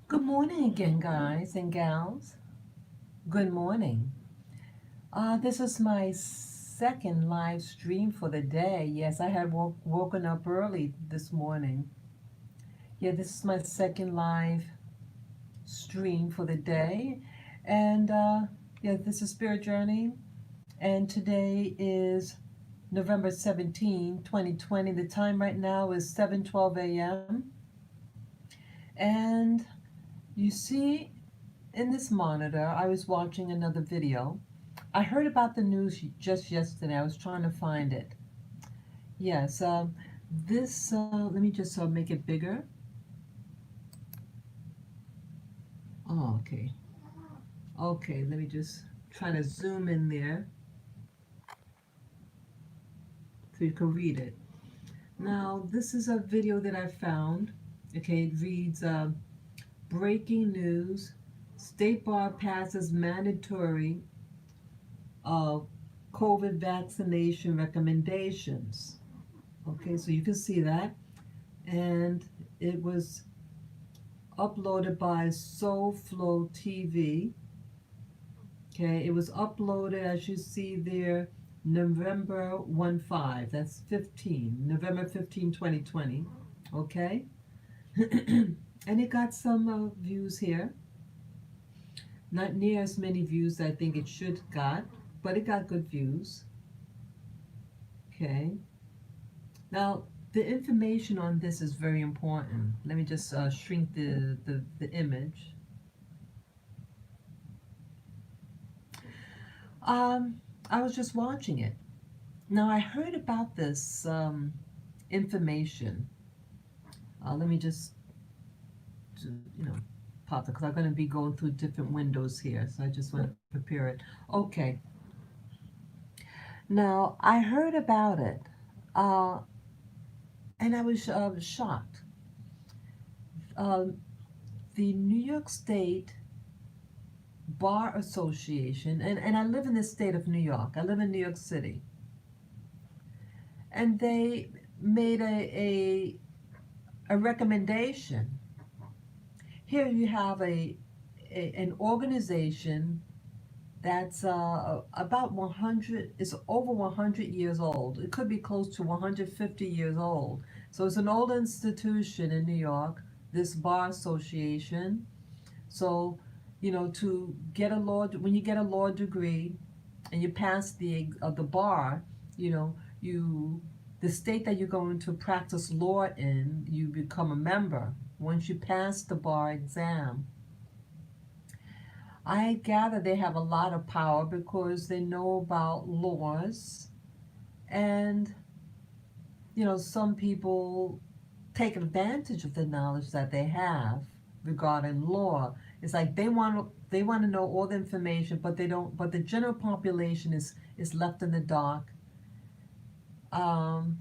Good morning again, guys and gals. Good morning. This is my second live stream for the day. Yes, I had woken up early this morning. Yeah, this is my second live stream for the day. And yeah, this is Spirit Journey. And today is November 17, 2020. The time right now is 7:12 a.m. And you see in this monitor, I was watching another video. I heard about the news just yesterday. I was trying to find it. Yes, let me just make it bigger. Oh, okay. Okay, let me just try to zoom in there so you can read it. Now, this is a video that I found. Okay, it reads Breaking news: State Bar passes mandatory uh, COVID vaccination recommendations. Okay, so you can see that. And it was uploaded by SoFlo TV. Okay, it was uploaded as you see there November 15. That's 15, November 15, 2020. Okay, and it got some views here. Not near as many views I think it should got, but it got good views. Okay, now the information on this is very important. Let me just shrink the image. Um, I was just watching it. Now I heard about this information. Let me just, pop it because I'm going to be going through different windows here. So I just want to prepare it. Okay. Now I heard about it, uh, and I was shocked. Um, the New York State Bar Association, and I live in the state of New York. I live in New York City, and they made a recommendation. Here you have an organization that's about 100, is over 100 years old. It could be close to 150 years old. So it's an old institution in New York, this bar association. So, to get a law, when you get a law degree and you pass the bar, you know, you the state that you're going to practice law in, you become a member. Once you pass the bar exam, I gather they have a lot of power because they know about laws, and some people take advantage of the knowledge that they have regarding law. It's like they want to know all the information, but they don't. But the general population is left in the dark, and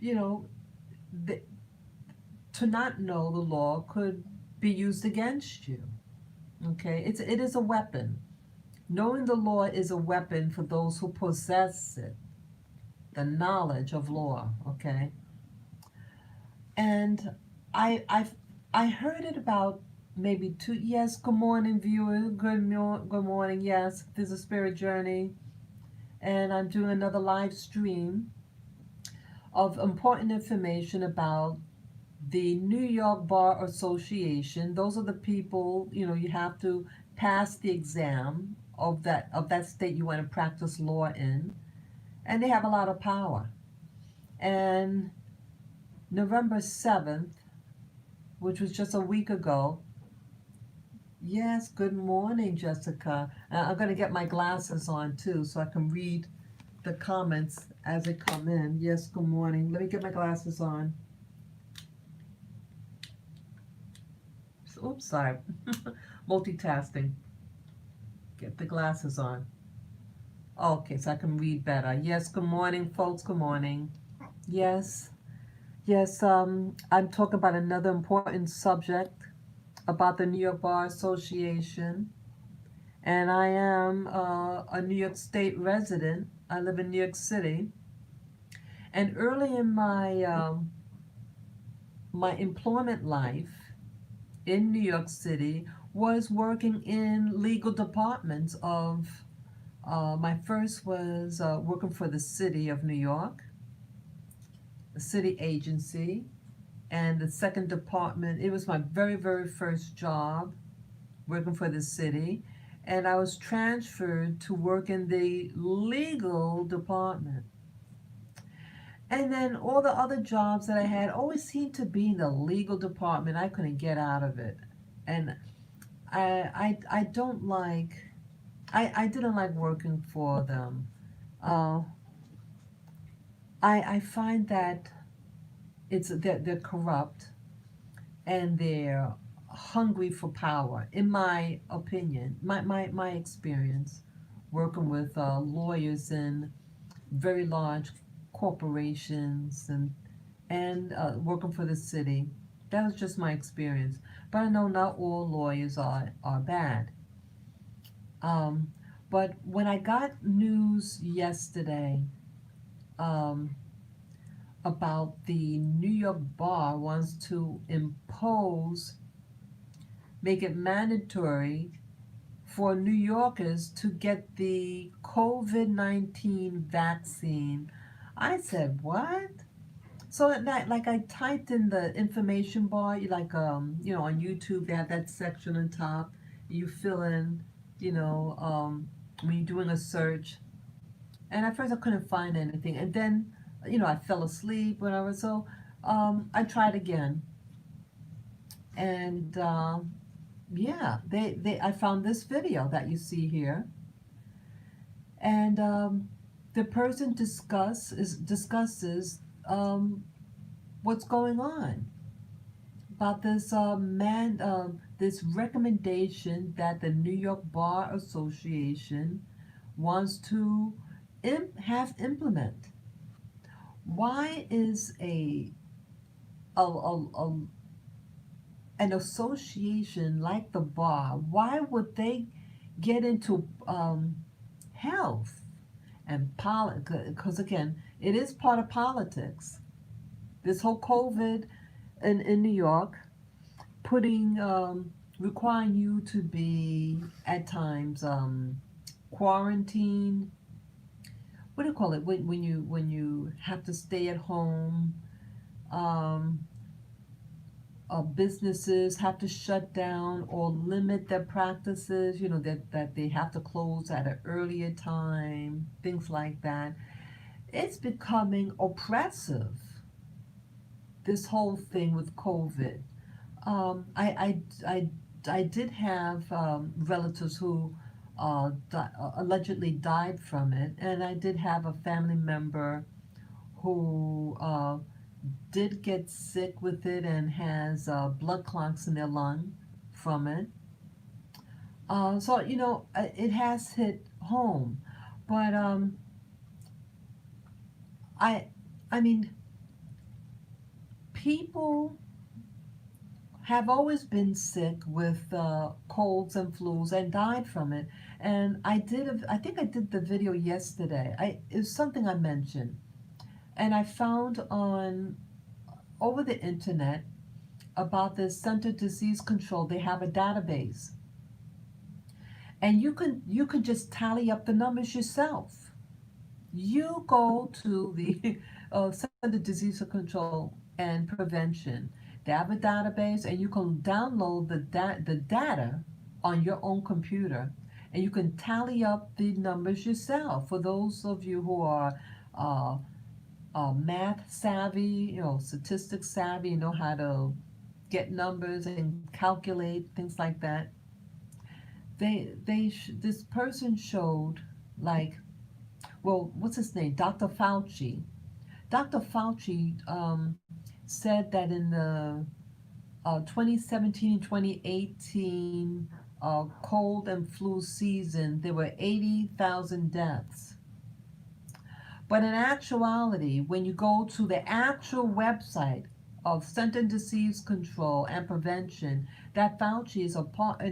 you know, the, to not know the law could be used against you. Okay, it is a weapon. Knowing the law is a weapon for those who possess it, the knowledge of law. Okay, and I I I heard it about maybe two. Yes, good morning, viewer. Good morning. Yes, this is Spirit Journey, and I'm doing another live stream of important information about the New York Bar Association. Those are the people, you have to pass the exam of that state you want to practice law in, and they have a lot of power. And November 7th, which was just a week ago. Yes, good morning, Jessica. I'm going to get my glasses on too so I can read the comments as they come in. Yes, good morning. Let me get my glasses on. Oops, sorry. Multitasking. Get the glasses on. Okay, so I can read better. Yes, good morning, folks. Good morning. Yes, yes, I'm talking about another important subject about the New York Bar Association. And I am a New York State resident. I live in New York City. And early in my employment life, in New York City was working in legal departments of, my first was working for the city of New York, the city agency, and the second department, it was my very, very first job working for the city, and I was transferred to work in the legal department. And then all the other jobs that I had always seemed to be in the legal department. I couldn't get out of it. And I don't like, I didn't like working for them. Uh, I find that they're corrupt and they're hungry for power, in my opinion, my experience working with lawyers in very large corporations and working for the city. That was just my experience. But I know not all lawyers are bad. Um, but when I got news yesterday um, about the New York Bar wants to make it mandatory for New Yorkers to get the COVID-19 vaccine, I said, what? So at night, like I typed in the information bar, like on YouTube they have that section on top. You fill in, when you're doing a search. And at first I couldn't find anything, and then, I fell asleep, whatever. So I tried again, and yeah, I found this video that you see here, and the person discusses what's going on about this recommendation that the New York Bar Association wants to have implement. Why is a an association like the bar? Why would they get into health and politics? Because again, it is part of politics. This whole COVID in New York, putting requiring you to be at times quarantined. What do you call it when you have to stay at home? Um, Businesses have to shut down or limit their practices. That they have to close at an earlier time. Things like that. It's becoming oppressive. This whole thing with COVID. I did have relatives who allegedly died from it, and I did have a family member who did get sick with it and has blood clots in their lung from it. So it has hit home, but I I mean people have always been sick with colds and flus and died from it. And I think I did the video yesterday. It was something I mentioned, and I found on over the internet about the Center Disease Control. They have a database, and you can just tally up the numbers yourself. You go to the Center Disease Control and Prevention. They have a database, and you can download the data on your own computer, and you can tally up the numbers yourself. For those of you who are uh, math savvy, statistics savvy, you know how to get numbers and calculate things like that. This person showed, like, well, what's his name? Dr. Fauci. Dr. Fauci said that in the 2017 and 2018 cold and flu season, there were 80,000 deaths. But in actuality, when you go to the actual website of Center Disease Control and Prevention, that Fauci is a part,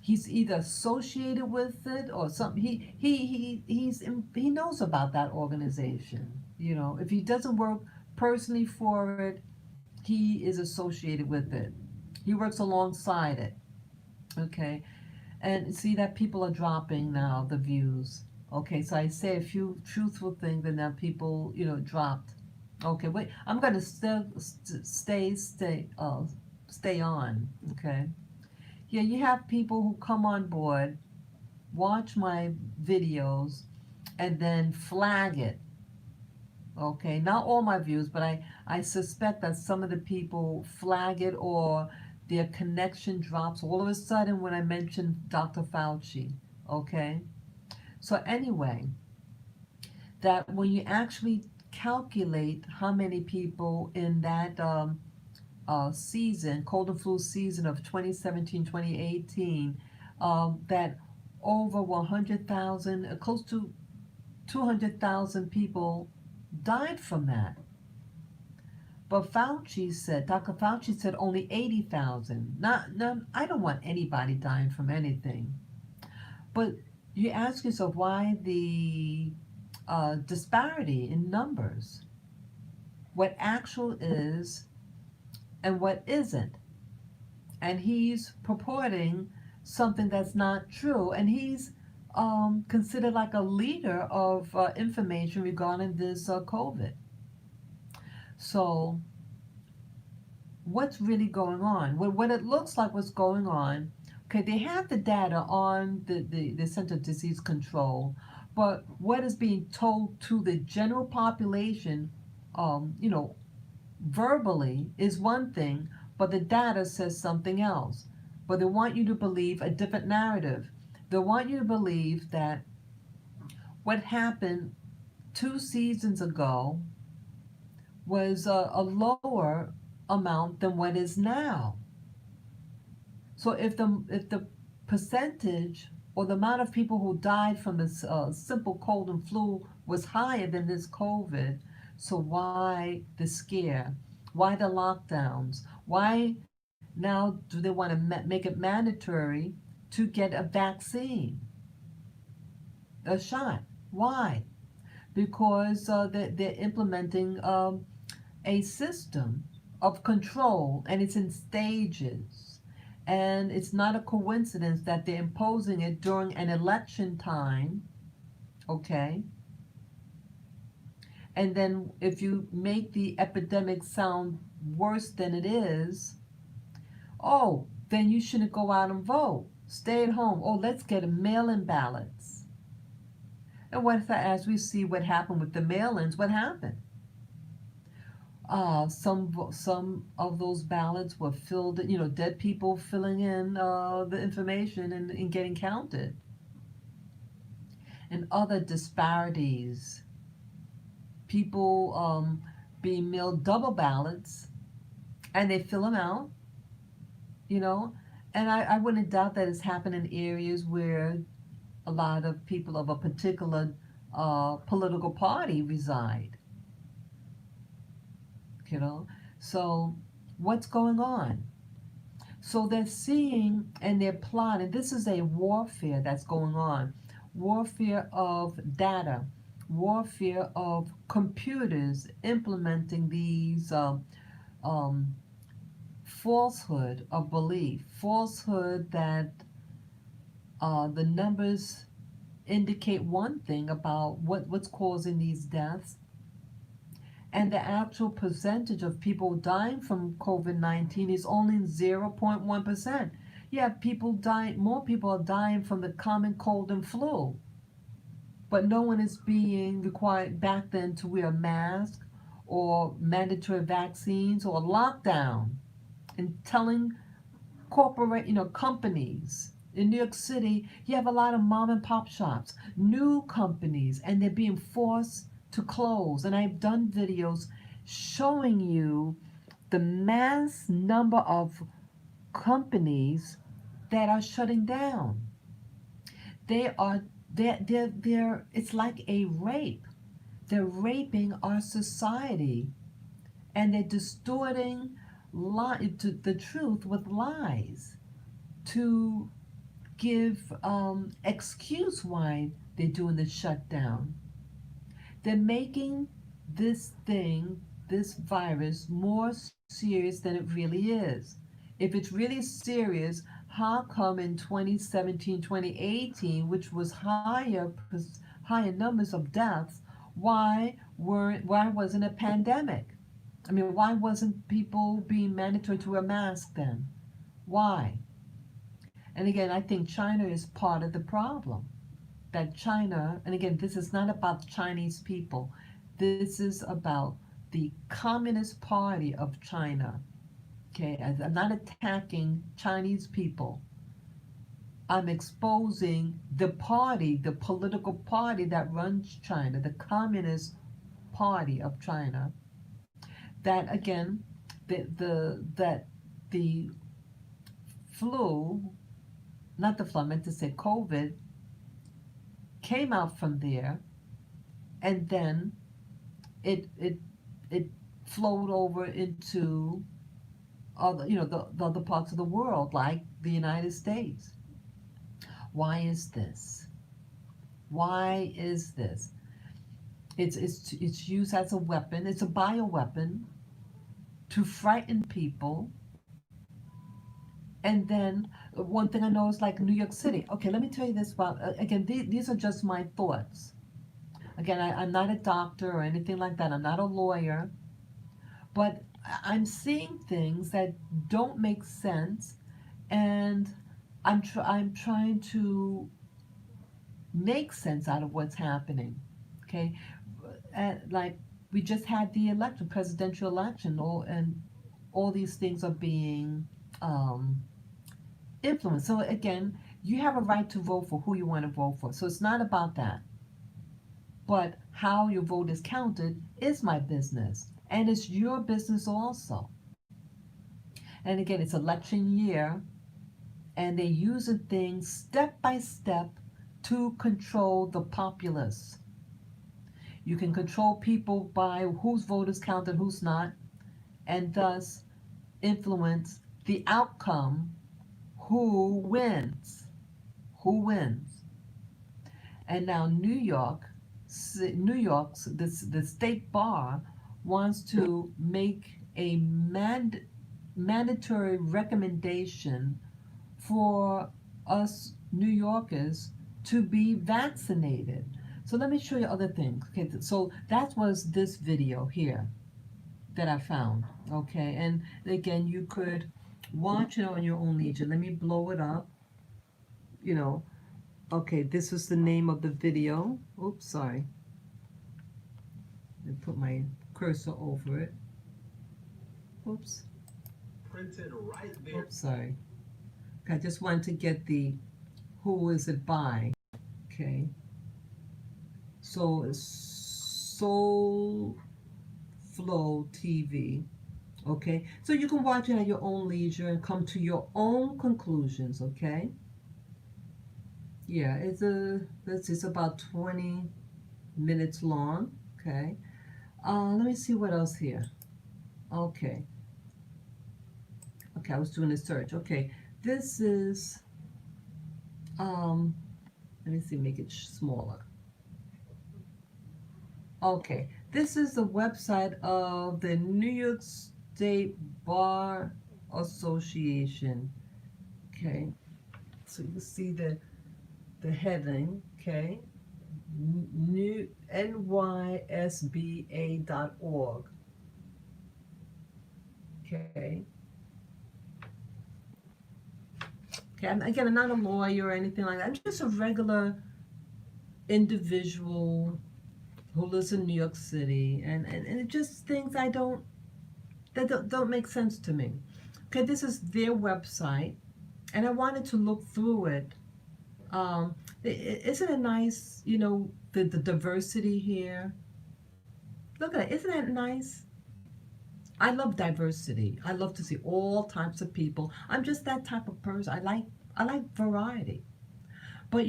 he's either associated with it or something. He knows about that organization. If he doesn't work personally for it, he is associated with it. He works alongside it. Okay. And see that people are dropping now the views. Okay, so I say a few truthful things, and now people, dropped. Okay, wait. I'm gonna still stay on. Okay. Yeah, you have people who come on board, watch my videos, and then flag it. Okay, not all my views, but I suspect that some of the people flag it or their connection drops all of a sudden when I mention Dr. Fauci. Okay, so anyway, that when you actually calculate how many people in that season, cold and flu season of 2017 2018, that over 100,000, close to 200,000 people died from that. But Dr. Fauci said only 80,000. Not, I don't want anybody dying from anything. But you ask yourself why the disparity in numbers, what actual is and what isn't. And he's purporting something that's not true. And he's considered like a leader of information regarding this COVID. So what's really going on? What it looks like what's going on, okay, they have the data on the Center of Disease Control, but what is being told to the general population, um, you know, verbally is one thing, but the data says something else. But they want you to believe a different narrative. They want you to believe that what happened 2 seasons ago was a lower amount than what is now. So if the percentage or the amount of people who died from this simple cold and flu was higher than this COVID, so why the scare? Why the lockdowns? Why now do they want to make it mandatory to get a vaccine, a shot? Why? Because they're implementing a system of control, and it's in stages. And it's not a coincidence that they're imposing it during an election time, okay? And then if you make the epidemic sound worse than it is, oh, then you shouldn't go out and vote. Stay at home. Oh, let's get a mail-in ballots. And as we see what happened with the mail-ins, what happened? Some of those ballots were filled, dead people filling in the information and getting counted. And other disparities, people being mailed double ballots and they fill them out, you know. And I wouldn't doubt that it's happened in areas where a lot of people of a particular political party reside, you know. So what's going on? So they're seeing and they're plotting. This is a warfare that's going on. Warfare of data, warfare of computers implementing these um, falsehood of belief, falsehood that the numbers indicate one thing about what's causing these deaths, and the actual percentage of people dying from COVID 19 is only 0.1%. Yeah, more people are dying from the common cold and flu, but no one is being required back then to wear a mask or mandatory vaccines or lockdown, and telling companies in New York City, you have a lot of mom and pop shops, new companies, and they're being forced to close. And I've done videos showing you the mass number of companies that are shutting down. They are they're it's like a rape. They're raping our society, and they're distorting the truth with lies to give excuse why they're doing the shutdown. They're making this virus, more serious than it really is. If it's really serious, how come in 2017, 2018, which was higher numbers of deaths, why wasn't a pandemic? I mean, why wasn't people being mandatory to wear masks then? Why? And again, I think China is part of the problem. That China, and again, this is not about the Chinese people. This is about the Communist Party of China. Okay, I'm not attacking Chinese people. I'm exposing the party, the political party that runs China, the Communist Party of China. That again, that the flu, not the flu, I meant to say COVID, came out from there, and then it it flowed over into other, the other parts of the world, like the United States. Why is this? Why is this? It's used as a weapon. It's a bioweapon to frighten people. And then one thing I know is like New York City. Okay, let me tell you this about, again, these are just my thoughts. Again, I'm not a doctor or anything like that. I'm not a lawyer. But I'm seeing things that don't make sense. And I'm trying to make sense out of what's happening. Okay, like we just had the election, presidential election, and all these things are being um, influenced. So again, you have a right to vote for who you want to vote for. So it's not about that. But how your vote is counted is my business, and it's your business also. And again, it's election year, and they're using things step by step to control the populace. You can control people by whose vote is counted, who's not, and thus influence the outcome. Who wins? Who wins? And now New York's the state bar wants to make a mandatory recommendation for us New Yorkers to be vaccinated. So let me show you other things. Okay, so that was this video here that I found. Okay, and again, you could watch it on your own leisure. Let me blow it up. You know, okay, this was the name of the video. Oops, sorry. Let me put my cursor over it. Oops. Printed right there. Oops, sorry. I just wanted to get the who is it by. Okay. So it's Soul Flow TV. Okay. So you can watch it at your own leisure and come to your own conclusions. Okay. Yeah, it's about 20 minutes long. Okay. Let me see what else here. Okay. Okay, I was doing a search. Okay. This is let me see, make it smaller. Okay, this is the website of the New York State Bar Association. Okay, so you can see the heading. Okay, new nysba.org. Okay. Okay, again, I'm not a lawyer or anything like that. I'm just a regular individual who lives in New York City, and it just things that don't make sense to me. Okay, this is their website, and I wanted to look through it. Isn't it nice, the diversity here? Look at it, isn't that nice? I love diversity. I love to see all types of people. I'm just that type of person. I like variety. But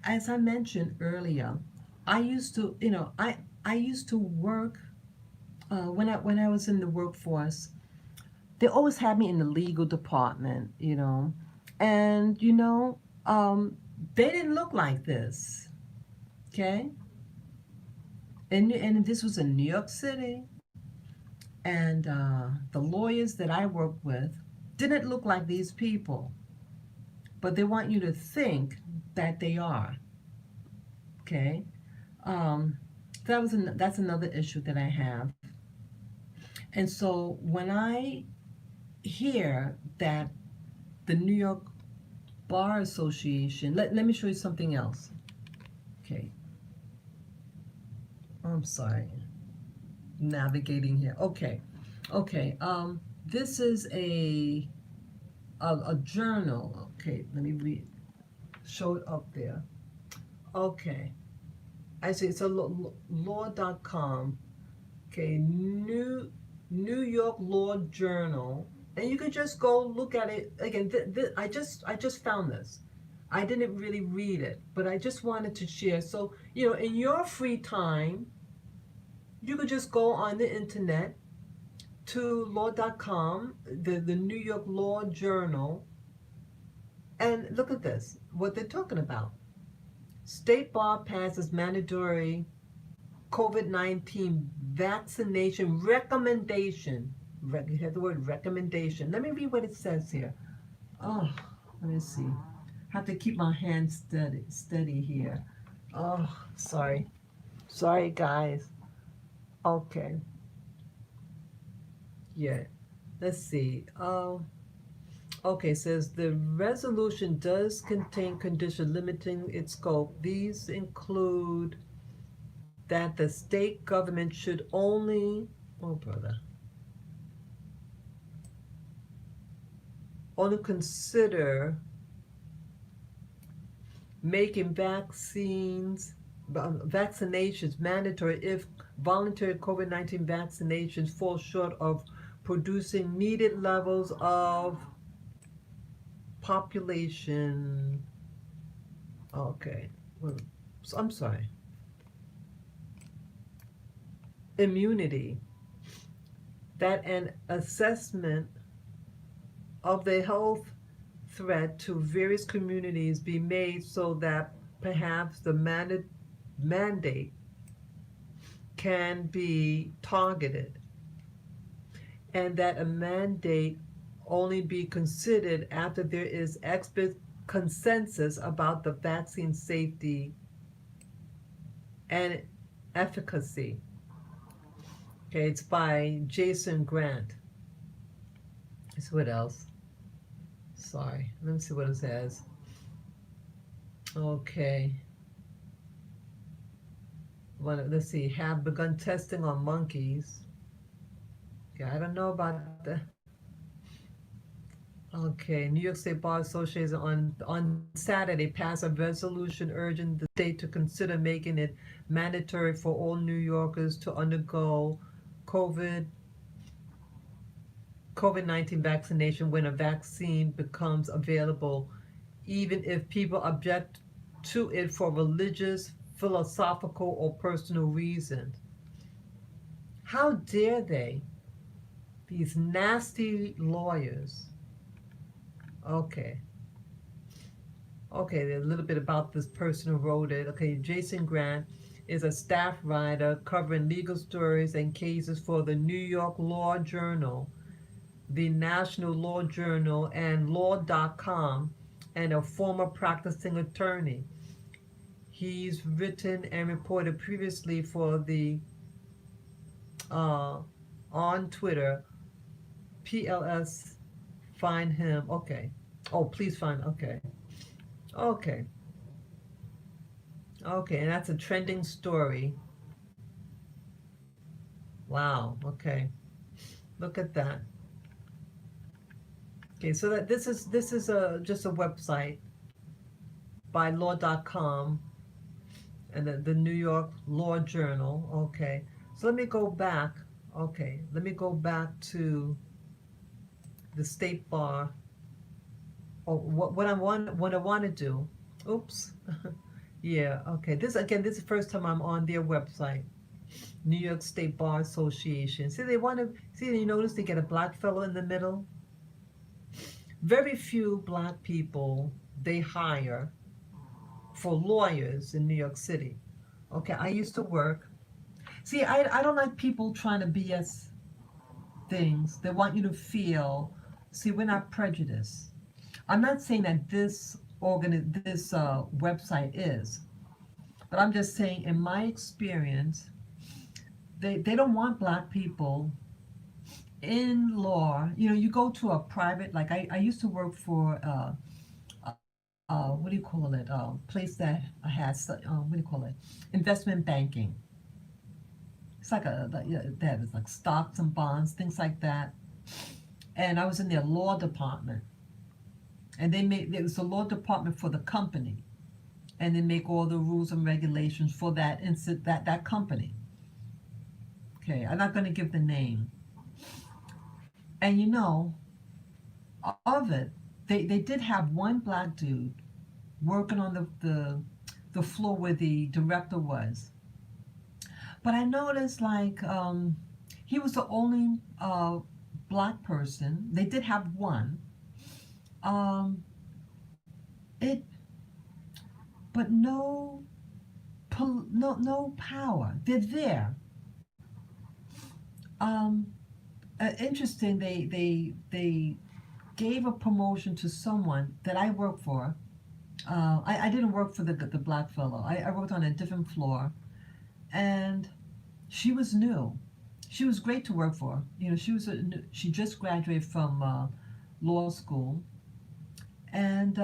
as I mentioned earlier, I used to, I used to work when I was in the workforce. They always had me in the legal department, and they didn't look like this, okay? And this was in New York City, and the lawyers that I worked with. didn't look like these people, but they want you to think that they are. Okay, um, that's another issue that I have. And so when I hear that the New York Bar Association, let me show you something else. Okay, I'm sorry, navigating here. Okay. This is a journal. Okay, let me show it up there. Okay, I see it's a law.com. Okay, New York Law Journal, and you can just go look at it again. I just found this. I didn't really read it, but I just wanted to share. So in your free time, you could just go on the internet to law.com, the New York Law Journal, and look at this. What they're talking about. State bar passes mandatory COVID-19 vaccination recommendation. You have the word recommendation. Let me read what it says here. Oh, let me see. I have to keep my hands steady here. Oh, sorry. Sorry, guys. Okay. Yeah. Let's see. Okay, says the resolution does contain conditions limiting its scope. These include that the state government should only, oh brother, only consider making vaccinations mandatory if voluntary COVID-19 vaccinations fall short of producing needed levels of population. Okay, well, I'm sorry. Immunity. That an assessment of the health threat to various communities be made so that perhaps the mandate can be targeted, and that a mandate only be considered after there is expert consensus about the vaccine safety and efficacy. Okay, it's by Jason Grant. So what else? Sorry, let me see what it says. Okay. Well, let's see. Have begun testing on monkeys. Okay, I don't know about the. Okay, New York State Bar Association on Saturday passed a resolution urging the state to consider making it mandatory for all New Yorkers to undergo COVID COVID-19 vaccination when a vaccine becomes available, even if people object to it for religious, philosophical, or personal reasons. How dare they? These nasty lawyers. Okay. Okay, a little bit about this person who wrote it. Okay, Jason Grant is a staff writer covering legal stories and cases for the New York Law Journal, the National Law Journal, and Law.com, and a former practicing attorney. He's written and reported previously for the uh, on Twitter, PLS. Find him. Okay. Oh, please find. Okay. Okay. Okay, and that's a trending story. Wow. Okay. Look at that. Okay, so that this is a just a website by law.com and the New York Law Journal. Okay. So let me go back. Okay. Let me go back to the State Bar. Oh, what I want to do. Oops. Yeah, okay. This is the first time I'm on their website. New York State Bar Association. See, they want to see. You notice they get a black fellow in the middle. Very few black people they hire for lawyers in New York City. Okay, I used to work. See, I don't like people trying to BS things. They want you to feel See, we're not prejudiced. I'm not saying that this website is, but I'm just saying in my experience, they don't want black people in law. You know, you go to a private, like I used to work for what do you call it? Place that has what do you call it? Investment banking. It's like that is like stocks and bonds, things like that. And I was in their law department, and it was the law department for the company, and they make all the rules and regulations for that company. Okay, I'm not going to give the name. And you know, of it, they did have one black dude working on the floor where the director was. But I noticed like he was the only black person. They did have one. Um, it, but no power. They're there. Um, Interesting. They gave a promotion to someone that I work for. I didn't work for the black fellow. I worked on a different floor, and she was new. She was great to work for. You know, she just graduated from law school, and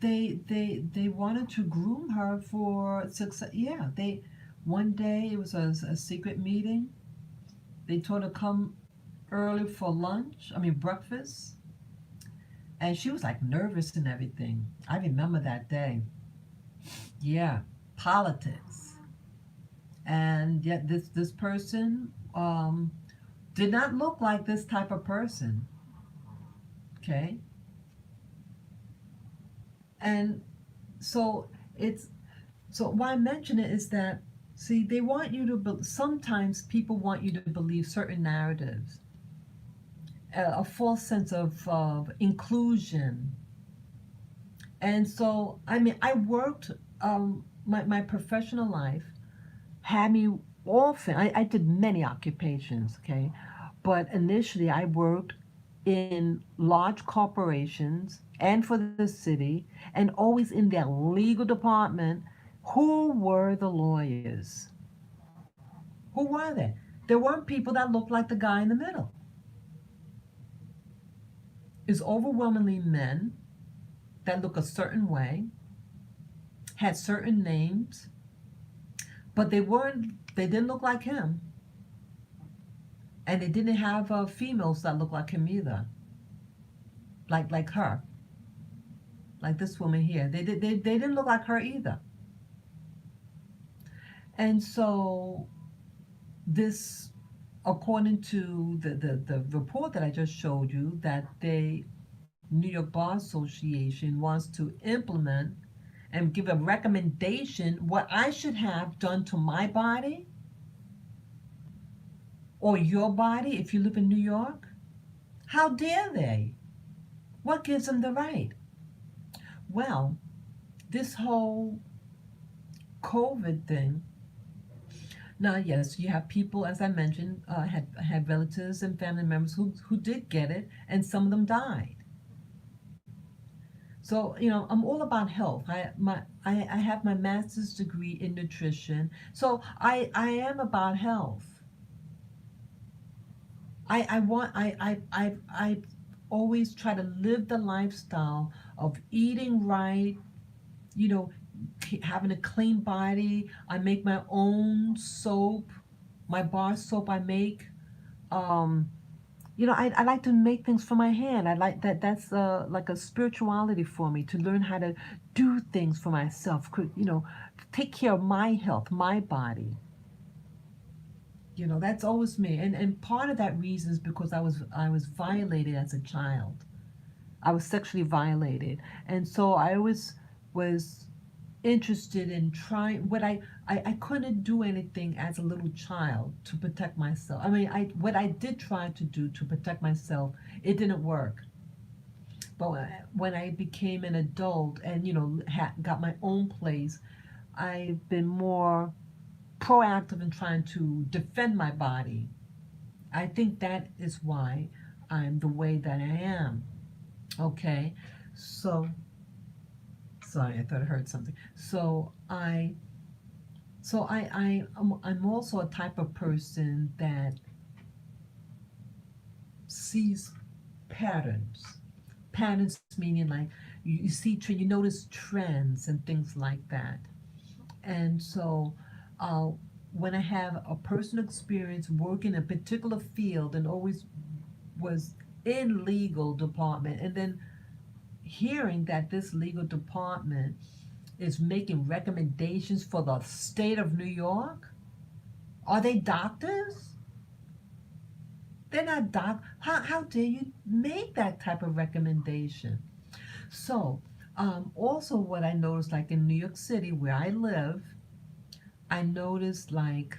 they wanted to groom her for success. Yeah, they one day it was a secret meeting. They told her come early for lunch. I mean breakfast, and she was like nervous and everything. I remember that day. Yeah, politics, and yet this person did not look like this type of person. Okay, and so it's so why I mention it is that see they want you to sometimes people want you to believe certain narratives, a false sense of inclusion. And so I mean I worked my professional life had me often I did many occupations, okay, but initially I worked in large corporations and for the city and always in their legal department. Who were the lawyers? Who were they? There weren't people that looked like the guy in the middle. It's overwhelmingly men that look a certain way, had certain names, but they didn't look like him, and they didn't have females that looked like him either, like her, like this woman here. They didn't look like her either. And so this, according to the report that I just showed you, that New York Bar Association wants to implement and give a recommendation what I should have done to my body or your body if you live in New York. How dare they? What gives them the right? Well, this whole COVID thing. Now, yes, you have people, as I mentioned, had relatives and family members who did get it, and some of them died. So, you know, I'm all about health. I have my master's degree in nutrition, so I am about health. I want I always try to live the lifestyle of eating right, you know, having a clean body. I make my own soap, my bar soap I make. Um, you know, I like to make things for my hand. I like that. That's like a spirituality for me to learn how to do things for myself. You know, take care of my health, my body. You know, that's always me. And part of that reason is because I was violated as a child. I was sexually violated, and so I always was interested in trying what I couldn't do anything as a little child to protect myself. I mean, I what I did try to do to protect myself, it didn't work. But when I became an adult and you know got my own place, I've been more proactive in trying to defend my body. I think that is why I'm the way that I am. Okay, so sorry, I thought I heard something. I'm also a type of person that sees patterns. Patterns meaning like you see, you notice trends and things like that. And so, uh, when I have a personal experience working in a particular field and always was in legal department, and then hearing that this legal department is making recommendations for the state of New York, are they doctors? They're not How dare you make that type of recommendation? So, also what I noticed, like in New York City where I live, I noticed like,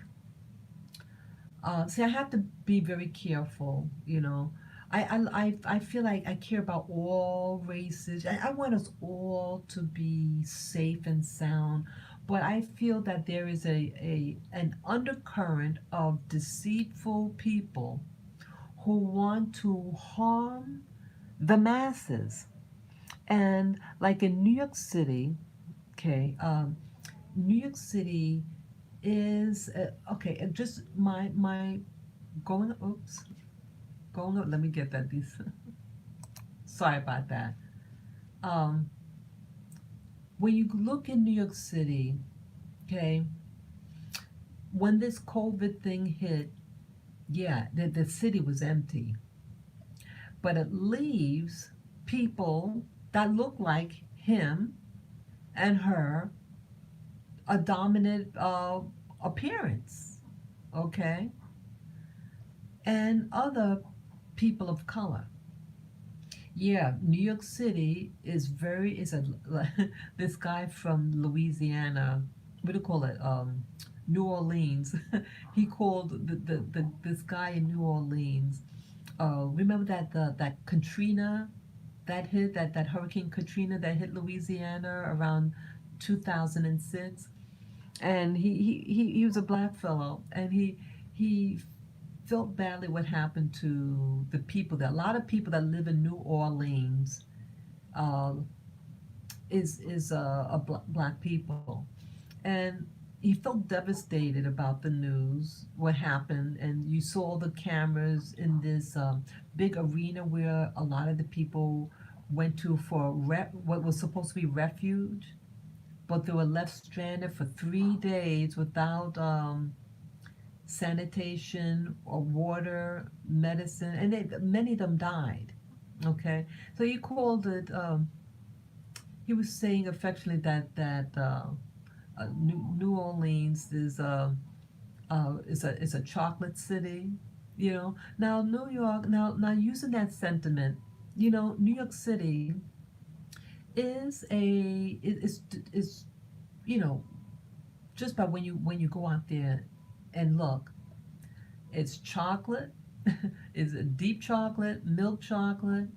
see, I have to be very careful, you know. I feel like I care about all races. I want us all to be safe and sound, but I feel that there is an undercurrent of deceitful people who want to harm the masses. And like in New York City, okay, New York City is okay. Just my going. Oops, going up. Let me get that. These. Sorry about that. Um, when you look in New York City, okay, when this COVID thing hit, yeah, the city was empty, but it leaves people that look like him and her a dominant appearance, okay, and other people of color. Yeah, New York City is a this guy from Louisiana. What do you call it? New Orleans. He called this guy in New Orleans. Remember that Katrina that hit that Hurricane Katrina that hit Louisiana around 2006, and he was a black fellow, and he felt badly what happened to the people that a lot of people that live in New Orleans uh, is black people, and he felt devastated about the news, what happened, and you saw the cameras in this big arena where a lot of the people went to for what was supposed to be refuge, but they were left stranded for 3 days without sanitation or water, medicine, and many of them died. Okay, so he called it. He was saying affectionately that New Orleans is a chocolate city. You know, now New York. Now using that sentiment, you know, New York City is you know, just by when you go out there and look, it's chocolate. It's a deep chocolate, milk chocolate.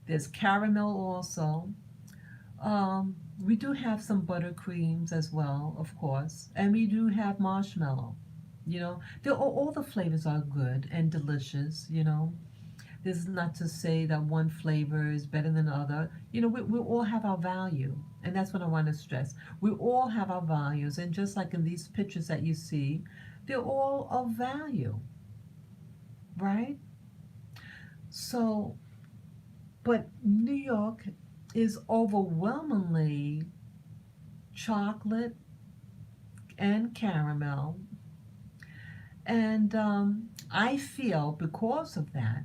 There's caramel also. We do have some buttercreams as well, of course, and we do have marshmallow. You know, all the flavors are good and delicious. You know, this is not to say that one flavor is better than the other. You know, we all have our value, and that's what I want to stress. We all have our values, and just like in these pictures that you see, they're all of value, right? So, but New York is overwhelmingly chocolate and caramel. And I feel because of that,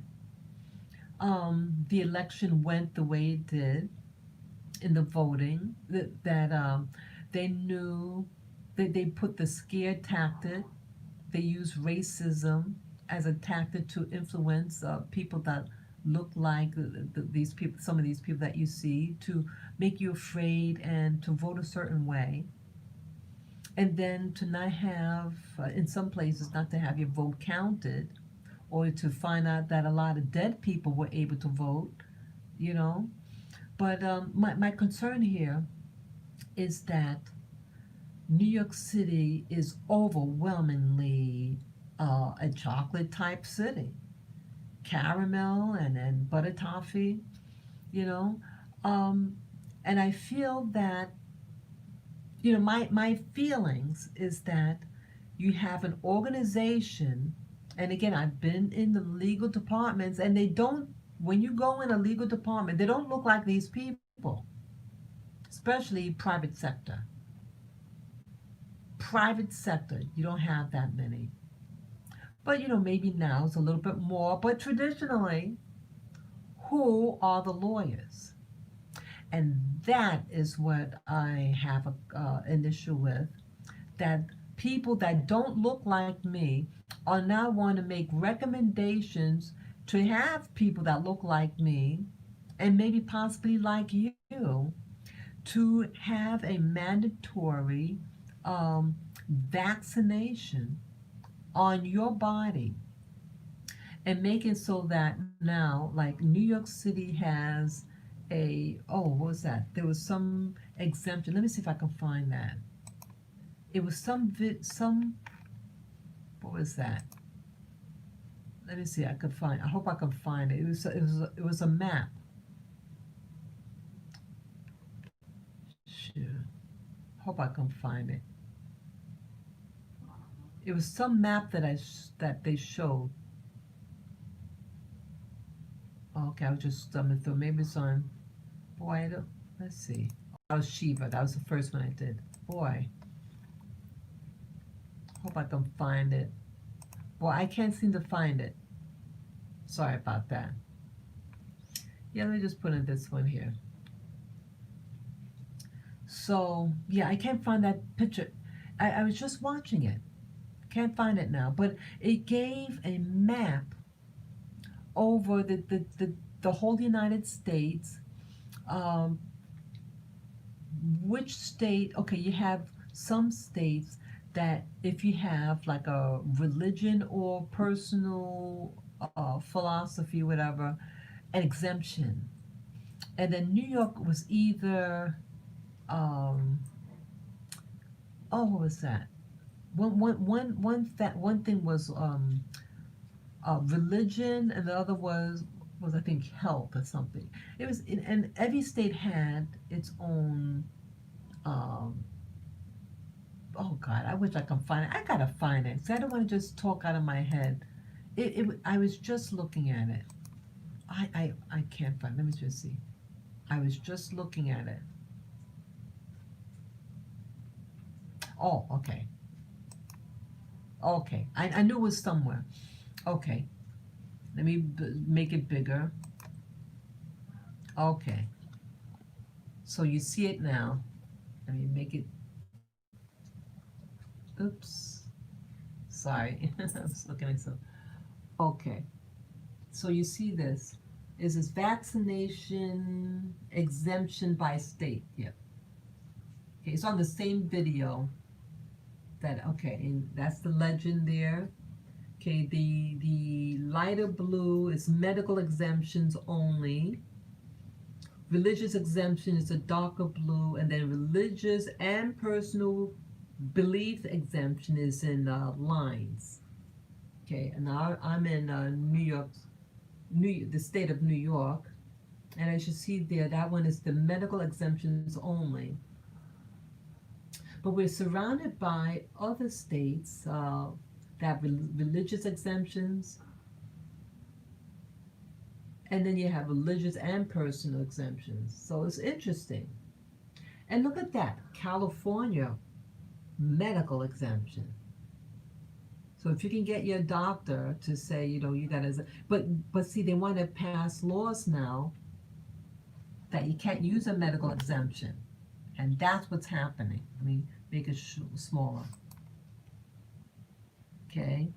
the election went the way it did in the voting, that they knew that they put the scare tactic, they used racism as a tactic to influence people that look like these people, some of these people that you see, to make you afraid and to vote a certain way, and then to not have, in some places, not to have your vote counted, or to find out that a lot of dead people were able to vote, you know. But my concern here is that New York City is overwhelmingly a chocolate type city. caramel and butter toffee, you know. Um, and I feel that, my feelings is that you have an organization, and again, I've been in the legal departments, and they don't, when you go in a legal department, they don't look like these people, especially private sector. Private sector, you don't have that many. But maybe now it's a little bit more. But traditionally, who are the lawyers? And that is what I have an issue with. That people that don't look like me are now want to make recommendations to have people that look like me and maybe possibly like you to have a mandatory um, vaccination on your body and make it so that now, like New York City has what was that? There was some exemption. Let me see if I can find that. It was what was that? Let me see. I hope I can find it. It was a map. Shoot. Hope I can find it. It was some map that they showed. Okay, I was just thumbing through. Maybe it's on. Boy, let's see. That was Shiva. That was the first one I did. Boy, hope I can find it. Boy, I can't seem to find it. Sorry about that. Yeah, let me just put in this one here. So, yeah, I can't find that picture. I was just watching it. Can't find it now. But it gave a map over the whole United States. Um, which state, okay, you have some states that if you have like a religion or personal philosophy, whatever, an exemption. And then New York was either, um, what was that? One thing was religion, and the other was I think health or something. And every state had its own. Um, oh God, I wish I could find it. I gotta find it. 'Cause I don't want to just talk out of my head. I was just looking at it. I can't find it. Let me just see. I was just looking at it. Oh, okay. Okay. I knew it was somewhere. Okay. Let me make it bigger. Okay. So you see it now. Let me make it. Oops. Sorry. I was looking at some. Okay. So you see this. Is this vaccination exemption by state? Yeah. Okay, it's on the same video okay, and that's the legend there. Okay, the lighter blue is medical exemptions only. Religious exemption is a darker blue, and then religious and personal belief exemption is in lines. Okay, and now I'm in New York, the state of New York, and as you see there, that one is the medical exemptions only. But we're surrounded by other states that have religious exemptions, and then you have religious and personal exemptions. So it's interesting. And look at that, California, medical exemption. So if you can get your doctor to say, you gotta, but see, they want to pass laws now that you can't use a medical exemption, and that's what's happening. Let me make it smaller. Okay.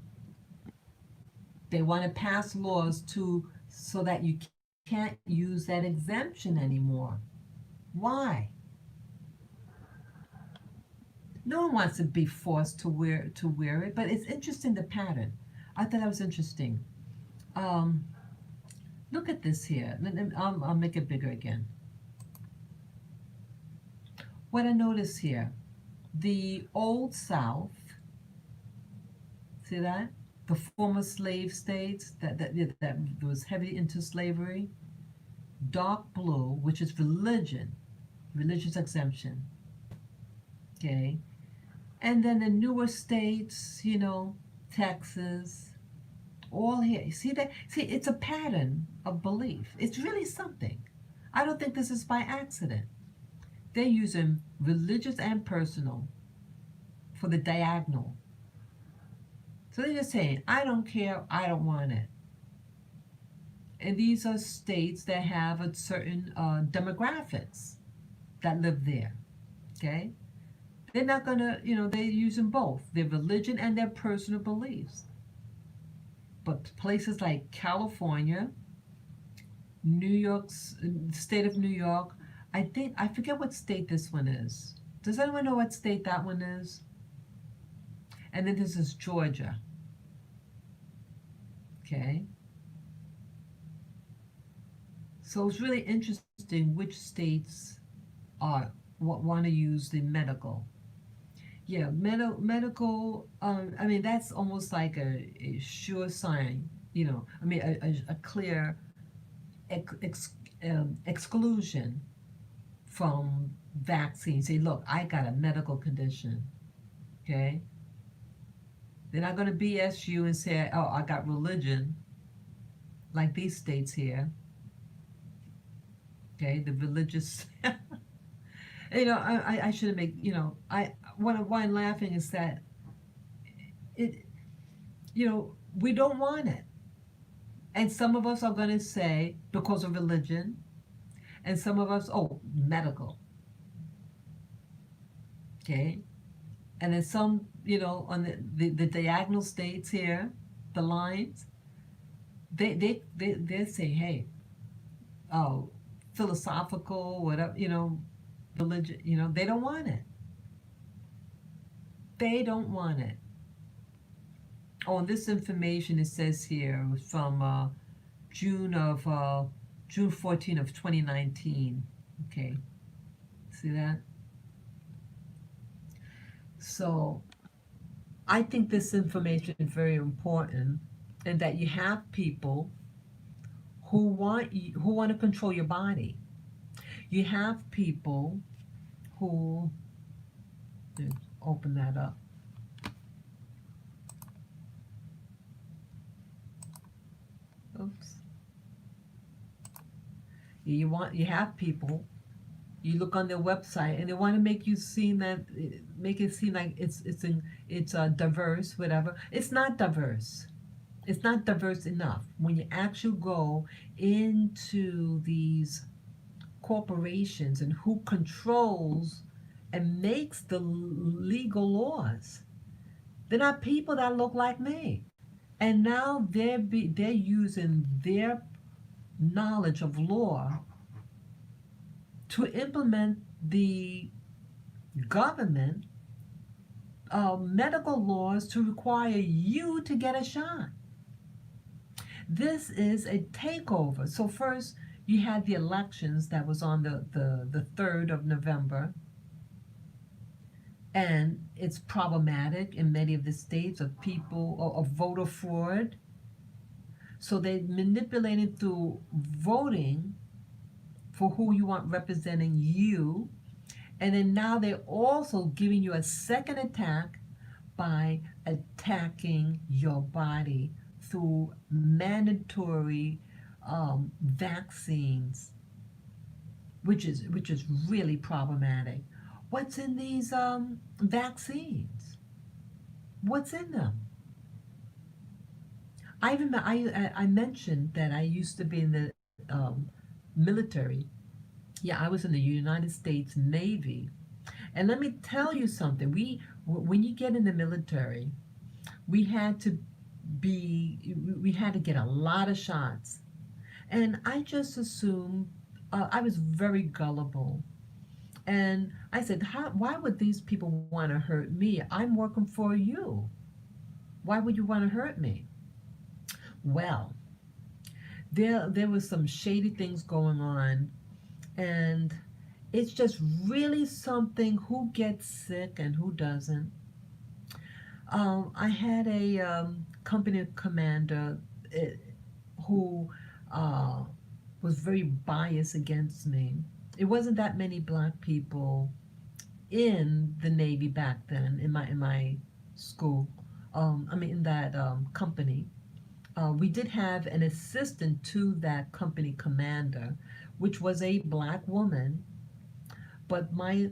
They want to pass laws so that you can't use that exemption anymore. Why? No one wants to be forced to wear it, but it's interesting, the pattern. I thought that was interesting. Um, Look at this here. I'll make it bigger again. What I notice here, the Old South, see that? the former slave states that was heavy into slavery. Dark blue, which is religious exemption. Okay, and then the newer states, Texas, all here. See that? See, it's a pattern of belief. It's really something. I don't think this is by accident. They're using religious and personal for the diagonal. So they're just saying, I don't care, I don't want it. And these are states that have a certain demographics that live there. Okay? They're not gonna, they're using both their religion and their personal beliefs. But places like California, New York's state of New York, I forget what state this one is. Does anyone know what state that one is? And then this is Georgia. Okay. So it's really interesting which states are want to use the medical. Yeah, medical. I mean, that's almost like a sure sign. I mean, a clear exclusion from vaccines. Say, look, I got a medical condition. Okay, they're not going to BS you and say, oh, I got religion, like these states here. Okay, the religious. I shouldn't make. Why I'm laughing is that it. We don't want it, and some of us are going to say because of religion, and some of us, oh, medical. Okay, and then some, on the diagonal states here, the lines, they say, hey, oh, philosophical, whatever, religion, they don't want it. They don't want it. Oh, and this information it says here was from June of June 14 of 2019. Okay, see that? So I think this information is very important, and that you have people who want to control your body. You have people who open that up. Oops. You have people. You look on their website and they want to make it seem like it's diverse, whatever. It's not diverse. It's not diverse enough. When you actually go into these corporations and who controls and makes the legal laws, they're not people that look like me. And now they're using their knowledge of law to implement the government medical laws to require you to get a shot. This is a takeover. So first you had the elections that was on the 3rd of November, and it's problematic in many of the states of people of voter fraud. So they manipulated through voting for who you want representing you. And then now they're also giving you a second attack by attacking your body through mandatory vaccines, which is really problematic. What's in these vaccines? What's in them? I mentioned that I used to be in the military. Yeah, I was in the United States Navy. And let me tell you something. When you get in the military, we had to get a lot of shots. And I just assumed, I was very gullible. And I said, why would these people want to hurt me? I'm working for you. Why would you want to hurt me? Well, there was some shady things going on, and it's just really something who gets sick and who doesn't. I had a company commander eh, who uh, was very biased against me. It wasn't that many black people in the Navy back then in my school. I mean, in that company. We did have an assistant to that company commander, which was a black woman, but my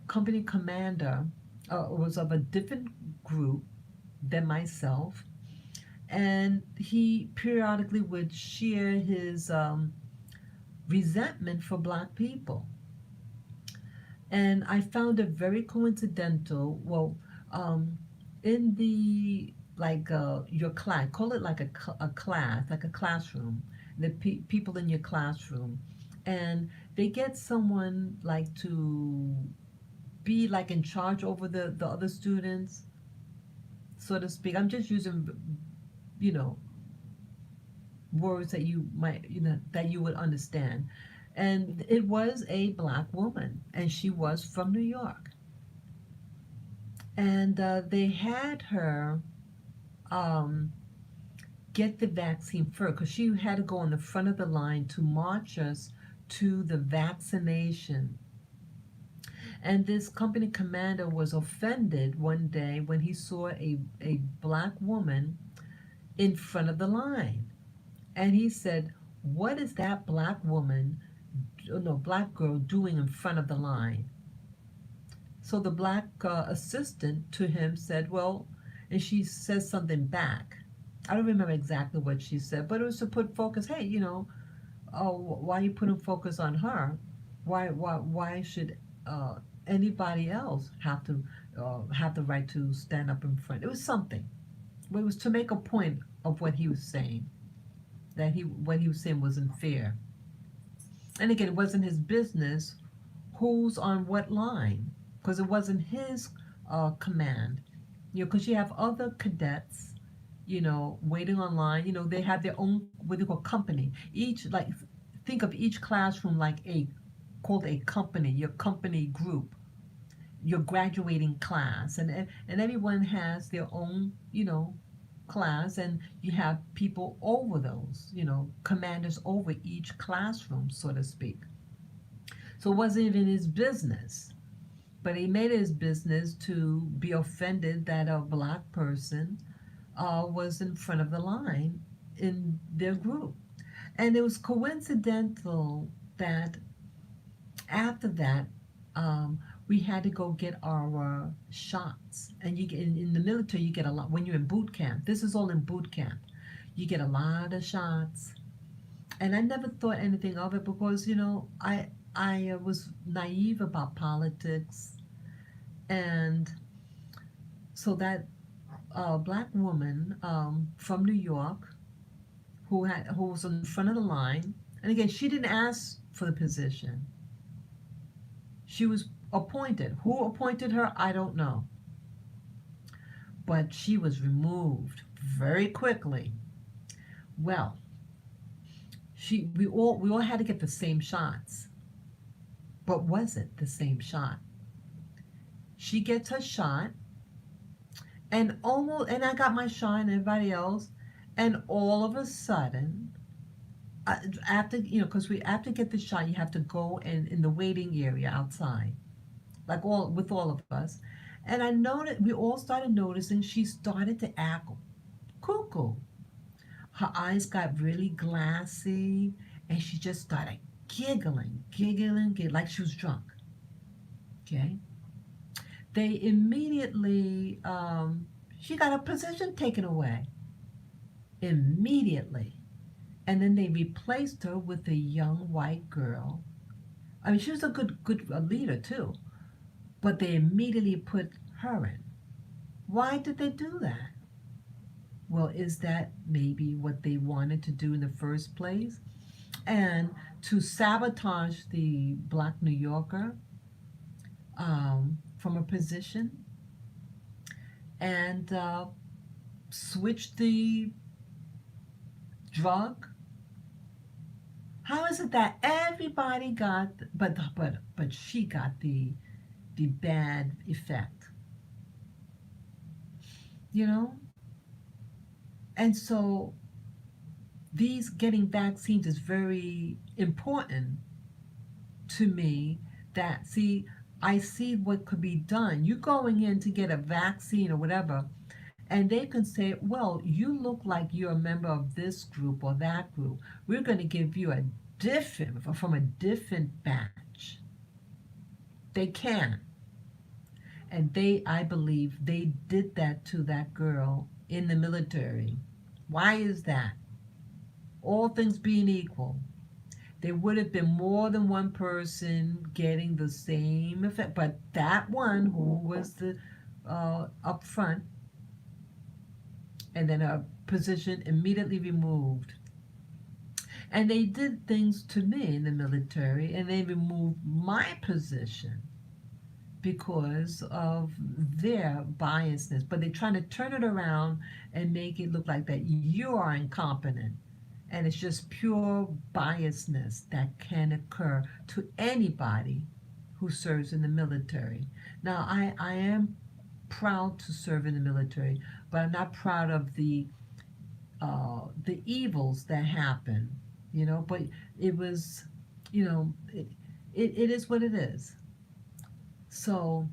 company commander was of a different group than myself, and he periodically would share his resentment for black people. And I found it very coincidental. Well, um, in the like your class, call it like a class, like a classroom, the people in your classroom, and they get someone like to be like in charge over the other students, so to speak. I'm just using, you know, words that you might, that you would understand. And it was a black woman, and she was from New York. And they had her um, get the vaccine first because she had to go on the front of the line to march us to the vaccination. And this company commander was offended one day when he saw a black woman in front of the line. And he said, "What is that black woman, no, black girl doing in front of the line?" So the black assistant to him said, "Well," and she says something back. I don't remember exactly what she said, but it was to put focus. Hey, oh, why are you putting focus on her? Why should anybody else have the right to stand up in front? It was something. It was to make a point of what he was saying. That what he was saying wasn't fair. And again, it wasn't his business who's on what line because it wasn't his command. Because you have other cadets, waiting online. They have their own what they call company. Each like think of each classroom like a called a company. Your company group, your graduating class, and everyone has their own class, and you have people over those, commanders over each classroom, so to speak. So it wasn't even his business. But he made it his business to be offended that a black person was in front of the line in their group. And it was coincidental that after that, um, we had to go get our shots. And you get in the military, you get a lot when you're in boot camp. This is all in boot camp. You get a lot of shots. And I never thought anything of it because I was naive about politics. And so that black woman from New York who was in front of the line, and again, she didn't ask for the position. She was appointed. Who appointed her? I don't know. But she was removed very quickly. Well, we all had to get the same shots, but was it the same shot? She gets her shot, and I got my shot, and everybody else, and all of a sudden, after because we after get the shot, you have to go in the waiting area outside, like all with all of us, and I noticed we all started noticing she started to act cuckoo. Her eyes got really glassy, and she just started giggling like she was drunk. Okay, they immediately she got her position taken away immediately, and then they replaced her with a young white girl. I mean, she was a good leader too, but they immediately put her in. Why did they do that? Well, is that maybe what they wanted to do in the first place? And to sabotage the black New Yorker from a position and switch the drug. How is it that everybody got, but she got the bad effect? You know, And so these getting vaccines is very important to me. That, see, I see what could be done. You going in to get a vaccine or whatever, and they can say, well, you look like you're a member of this group or that group. We're going to give you a different, from a different batch. They can. And I believe they did that to that girl in the military. Why is that? All things being equal, there would have been more than one person getting the same effect, but that one who was the up front, and then her position immediately removed. And they did things to me in the military, and they removed my position because of their biasness. But they're trying to turn it around and make it look like that you are incompetent. And it's just pure biasness that can occur to anybody who serves in the military. Now, I am proud to serve in the military, but I'm not proud of the evils that happen, you know. But it was, you know, it is what it is. So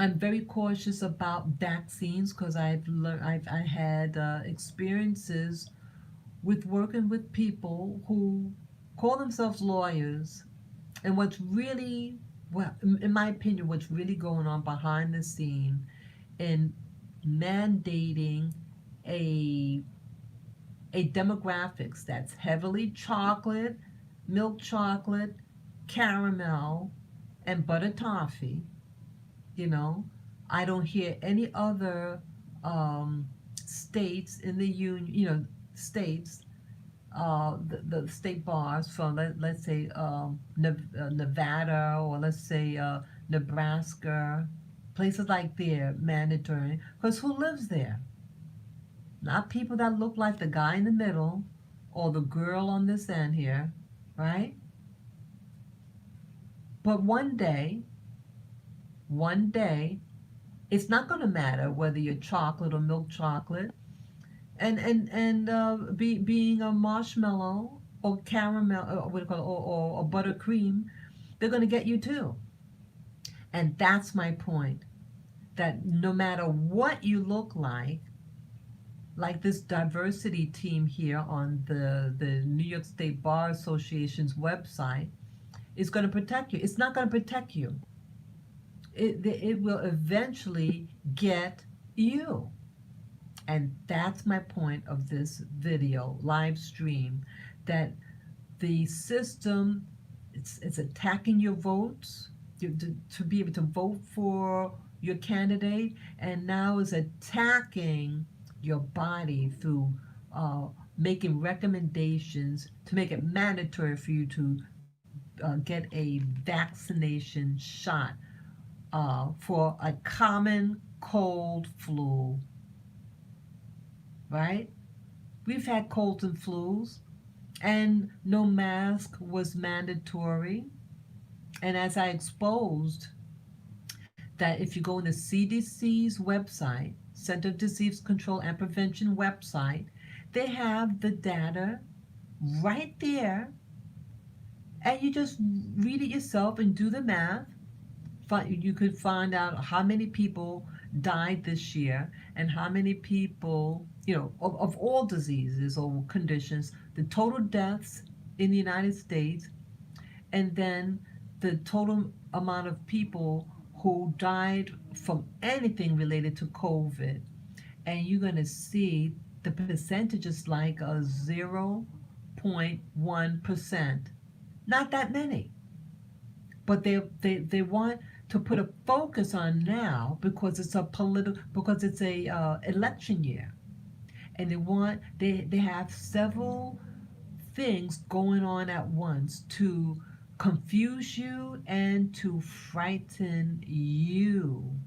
I'm very cautious about vaccines because I've learned I had experiences with working with people who call themselves lawyers, and what's really, well, in my opinion, what's really going on behind the scene in mandating a demographics that's heavily chocolate, milk chocolate, caramel, and butter toffee. You know, I don't hear any other states in the union, states, the state bars from, let's say, Nevada, or let's say Nebraska, places like there, mandatory. Because who lives there? Not people that look like the guy in the middle or the girl on this end here, right? But one day, it's not going to matter whether you're chocolate or milk chocolate, and being a marshmallow or caramel, or what do you call it, or buttercream, they're going to get you too. And that's my point. That no matter what you look like this diversity team here on the New York State Bar Association's website is going to protect you. It's not going to protect you. It will eventually get you. And that's my point of this video live stream, that the system, it's attacking your votes to be able to vote for your candidate, and now is attacking your body through making recommendations to make it mandatory for you to get a vaccination shot for a common cold flu, right? We've had colds and flus, and no mask was mandatory. And as I exposed, that if you go on the CDC's website, Center of Disease Control and Prevention website, they have the data right there, and you just read it yourself and do the math. You could find out how many people died this year and how many people, of all diseases or conditions, the total deaths in the United States, and then the total amount of people who died from anything related to COVID. And you're going to see the percentage is like a 0.1%. Not that many. But they want to put a focus on now because it's a election year, and they have several things going on at once to confuse you and to frighten you,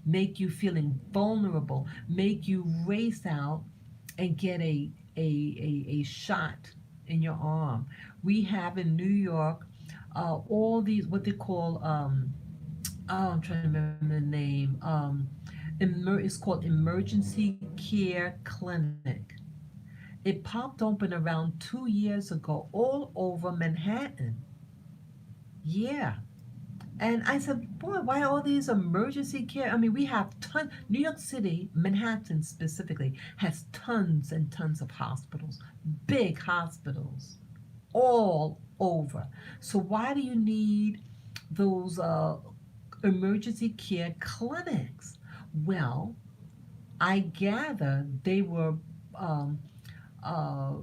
make you feeling vulnerable, make you race out and get a shot in your arm. We have in New York all these what they call oh, I'm trying to remember the name, It's called Emergency Care Clinic. It popped open around 2 years ago all over Manhattan. Yeah. And I said, boy, why all these emergency care? I mean, we have tons. New York City, Manhattan specifically, has tons and tons of hospitals, big hospitals, all over. So why do you need those emergency care clinics? Well, I gather they were um, uh,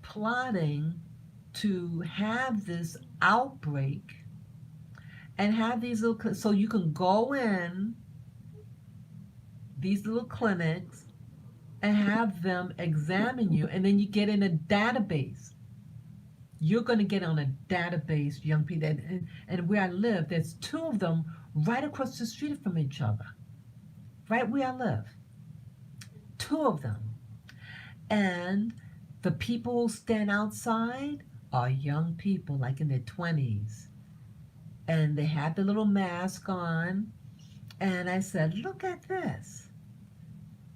plotting to have this outbreak and have these little so you can go in these little clinics and have them examine you, and then you get in a database. You're going to get on a database, young people. And where I live, there's two of them right across the street from each other, right where I live. Two of them. And the people who stand outside are young people, like in their 20s. And they have the little mask on. And I said, look at this.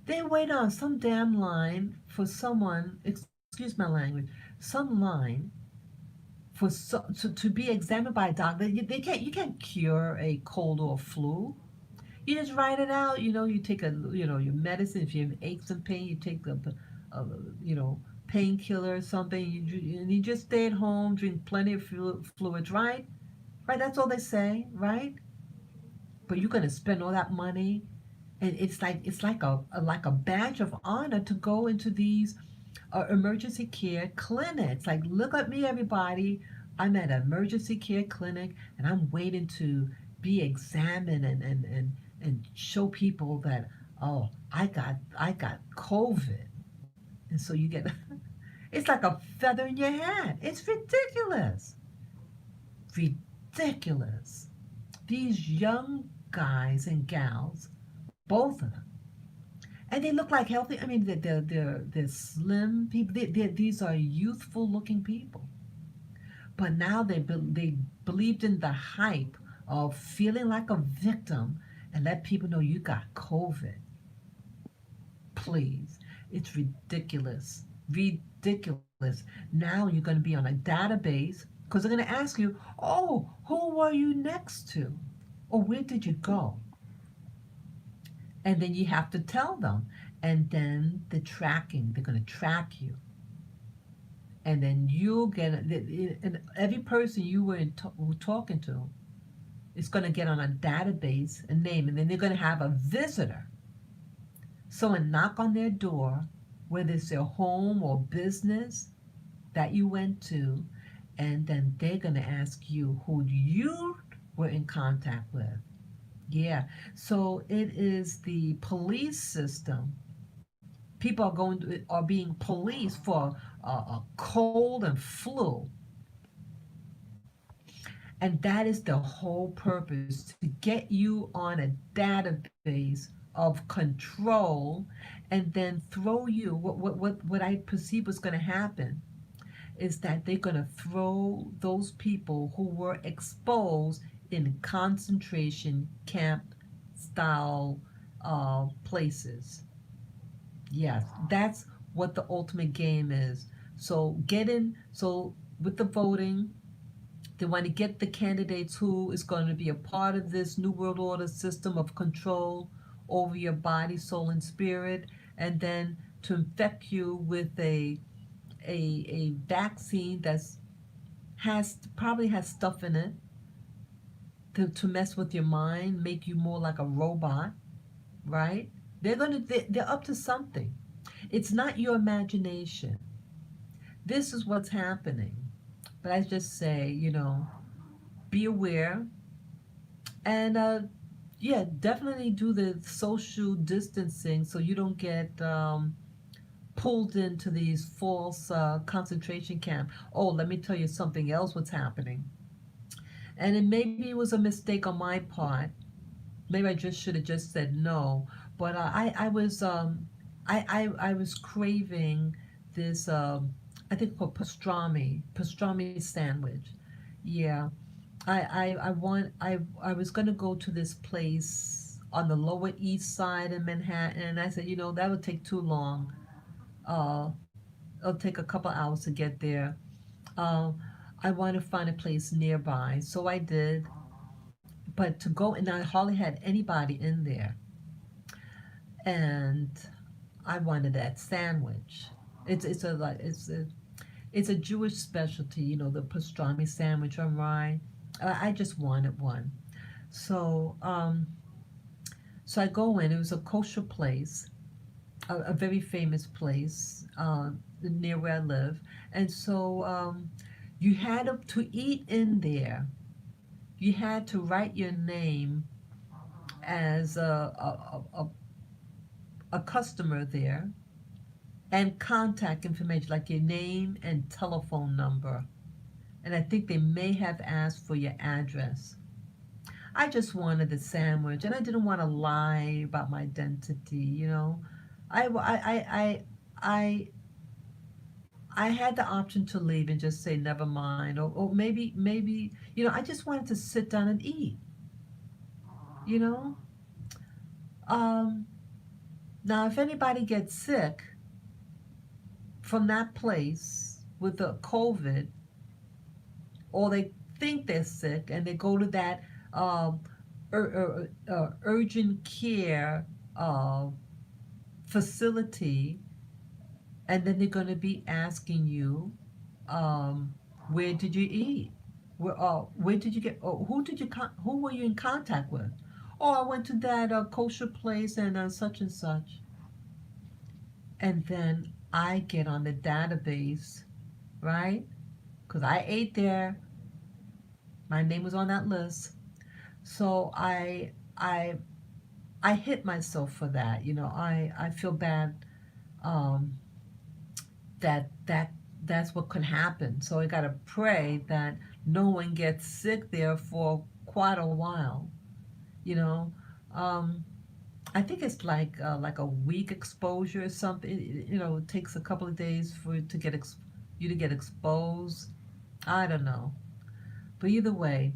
They wait on some damn line for someone, excuse my language, some line to be examined by a doctor. You can't cure a cold or flu. You just write it out. You take your medicine. If you have aches and pain, you take uh, you know, painkiller or something. And you just stay at home, drink plenty of fluids, right? Right. That's all they say, right? But you're gonna spend all that money, and it's like a badge of honor to go into these emergency care clinics. Like, look at me, everybody. I'm at an emergency care clinic, and I'm waiting to be examined and show people that, oh, I got COVID, and so you get it's like a feather in your hat. It's ridiculous, ridiculous. These young guys and gals, both of them, and they look like healthy. I mean, they're slim people. These are youthful looking people, but now they believed in the hype of feeling like a victim and let people know you got COVID. Please, it's ridiculous, ridiculous. Now you're going to be on a database because they're going to ask you, oh, who were you next to, or where did you go? And then you have to tell them. And then the tracking, they're going to track you. And then you'll get, and every person you were talking to is going to get on a database, a name, and then they're going to have a visitor. Someone knock on their door, whether it's their home or business that you went to, and then they're going to ask you who you were in contact with. Yeah. So it is the police system. People are being policed for a cold and flu, and that is the whole purpose, to get you on a database of control, and then throw you. What I perceive was going to happen is that they're going to throw those people who were exposed in concentration camp style places. Yes, that's what the ultimate game is. So get in. So with the voting, they want to get the candidates who is going to be a part of this new world order system of control over your body, soul, and spirit, and then to infect you with a vaccine that's has probably has stuff in it to mess with your mind, make you more like a robot, right? They're up to something. It's not your imagination. This is what's happening. But I just say, be aware, and yeah, definitely do the social distancing so you don't get pulled into these false concentration camp. Oh, let me tell you something else. What's happening? And it maybe it was a mistake on my part. Maybe I just should have just said no. But I was craving this I think called pastrami sandwich. Yeah, I was gonna go to this place on the Lower East Side in Manhattan. And I said, that would take too long. Uh, it'll take a couple hours to get there. Um, I want to find a place nearby, so I did. But to go, and I hardly had anybody in there, and I wanted that sandwich. It's a like it's a Jewish specialty, the pastrami sandwich on rye. I just wanted one. So so I go in. It was a kosher place, a very famous place near where I live, and so you had to eat in there. You had to write your name as a customer there, and contact information like your name and telephone number. And I think they may have asked for your address. I just wanted the sandwich, and I didn't want to lie about my identity. I I had the option to leave and just say never mind, or maybe I just wanted to sit down and eat. You know. Um, Now, if anybody gets sick from that place with the COVID, or they think they're sick and they go to that um, urgent care uh, facility, and then they're going to be asking you, um, where did you eat? Where did you get? Oh, who were you in contact with? Oh, I went to that kosher place and such and such. And then I get on the database, right? Because I ate there. My name was on that list. So I I hit myself for that. I feel bad um, that's what could happen. So I gotta pray that no one gets sick there for quite a while. You know, um, I think it's like a week exposure or something. It takes a couple of days for it to you to get exposed. I don't know, but either way,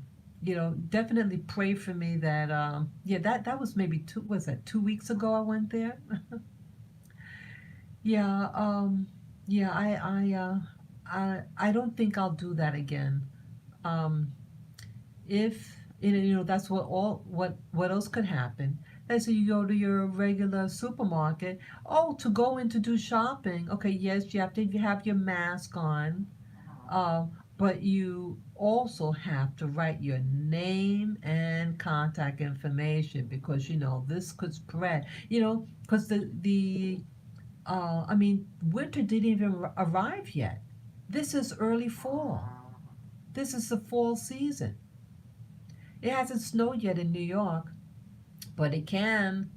definitely pray for me that yeah, that was maybe was that 2 weeks ago I went there. Yeah, yeah, I don't think I'll do that again. Um, if that's what else could happen. Let's say you go to your regular supermarket. Oh, to go in to do shopping. Okay, yes, you have to have your mask on, but you also have to write your name and contact information because this could spread. Because I mean, winter didn't even arrive yet. This is early fall. This is the fall season. It hasn't snowed yet in New York, but it can.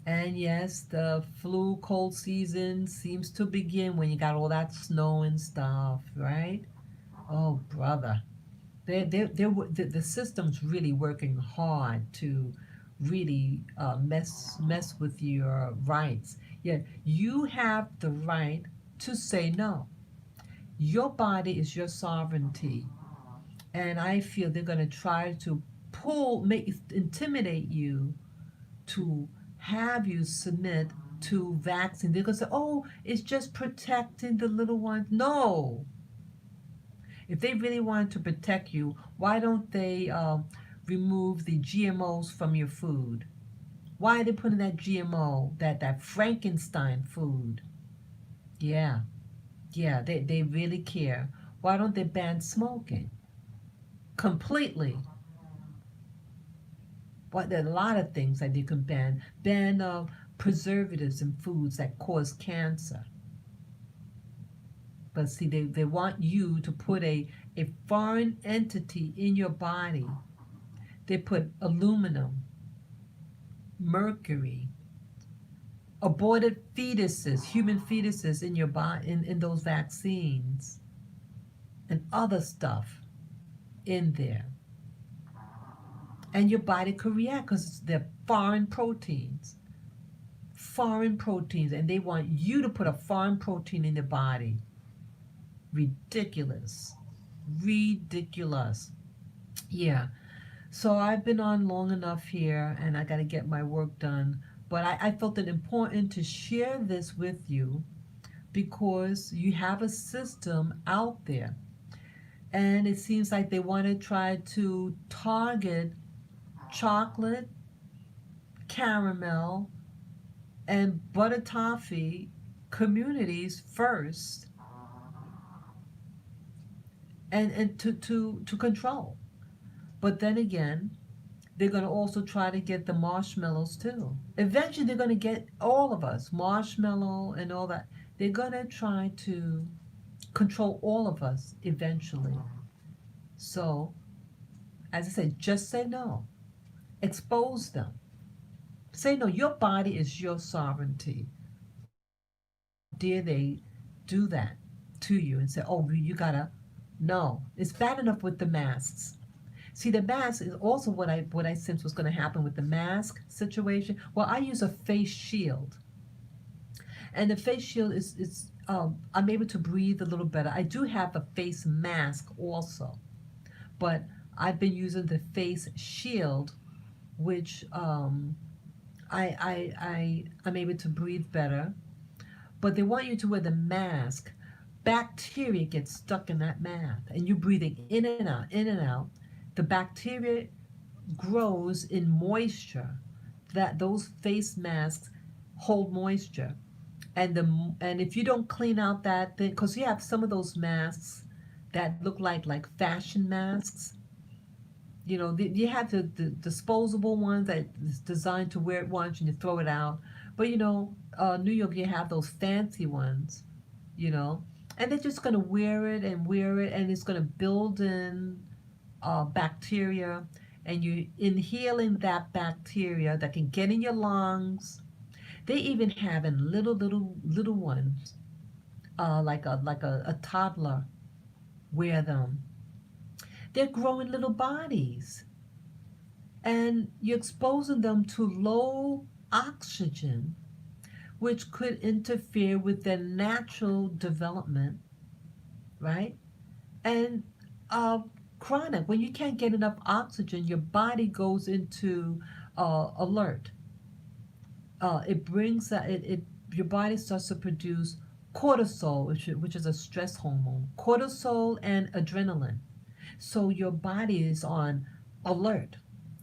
And yes, the flu cold season seems to begin when you got all that snow and stuff, right? Oh, brother. The system's really working hard to really mess with your rights. Yeah, you have the right to say no. Your body is your sovereignty. And I feel they're going to try to intimidate you to have you submit to vaccine. They're going to say, oh, it's just protecting the little ones. No. If they really wanted to protect you, why don't they remove the GMOs from your food? Why are they putting that GMO, that Frankenstein food? Yeah, yeah, they really care. Why don't they ban smoking completely? But there are a lot of things that you can ban. Ban preservatives in foods that cause cancer. But see, they want you to put a foreign entity in your body. They put aluminum, mercury, aborted fetuses, human fetuses in your body, in those vaccines, and other stuff in there. And your body could react because they're foreign proteins, and they want you to put a foreign protein in your body. Ridiculous. Ridiculous. Yeah. So I've been on long enough here and I got to get my work done. But I felt it important to share this with you because you have a system out there. And it seems like they want to try to target chocolate, caramel, and butter toffee communities first and to control. But then again, they're going to also try to get the marshmallows too. Eventually, they're going to get all of us, marshmallow and all that. They're going to try to control all of us eventually. So, as I said, just say no. Expose them. Say no. Your body is your sovereignty. How dare they do that to you and say, oh, you gotta. No. It's bad enough with the masks. See, the mask is also what I sensed was going to happen with the mask situation. Well, I use a face shield, and the face shield is I'm able to breathe a little better. I do have a face mask also, but I've been using the face shield, which I'm able to breathe better. But they want you to wear the mask. Bacteria get stuck in that mask, and you're breathing in and out, in and out. The bacteria grows in moisture. That those face masks hold moisture, and if you don't clean out that thing, because you have some of those masks that look like fashion masks. You have the disposable ones that is designed to wear it once and you throw it out. But New York, you have those fancy ones, you know, and they're just gonna wear it, and it's gonna build in bacteria, and you're inhaling that bacteria that can get in your lungs. They even have in little ones, like a toddler, wear them. They're growing little bodies, and you're exposing them to low oxygen, which could interfere with their natural development, right? And uh, chronic, when you can't get enough oxygen, your body goes into alert. It brings it your body starts to produce cortisol, which is a stress hormone. Cortisol and adrenaline. So your body is on alert,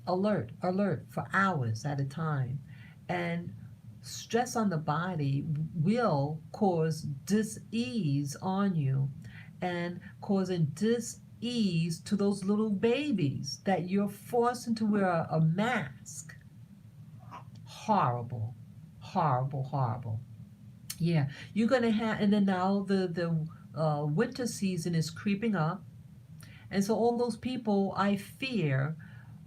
alert for hours at a time. And stress on the body will cause dis-ease on you and causing dis-ease to those little babies that you're forcing to wear a mask. Horrible, horrible, horrible. Yeah, you're gonna have, and then now the winter season is creeping up. And so all those people I fear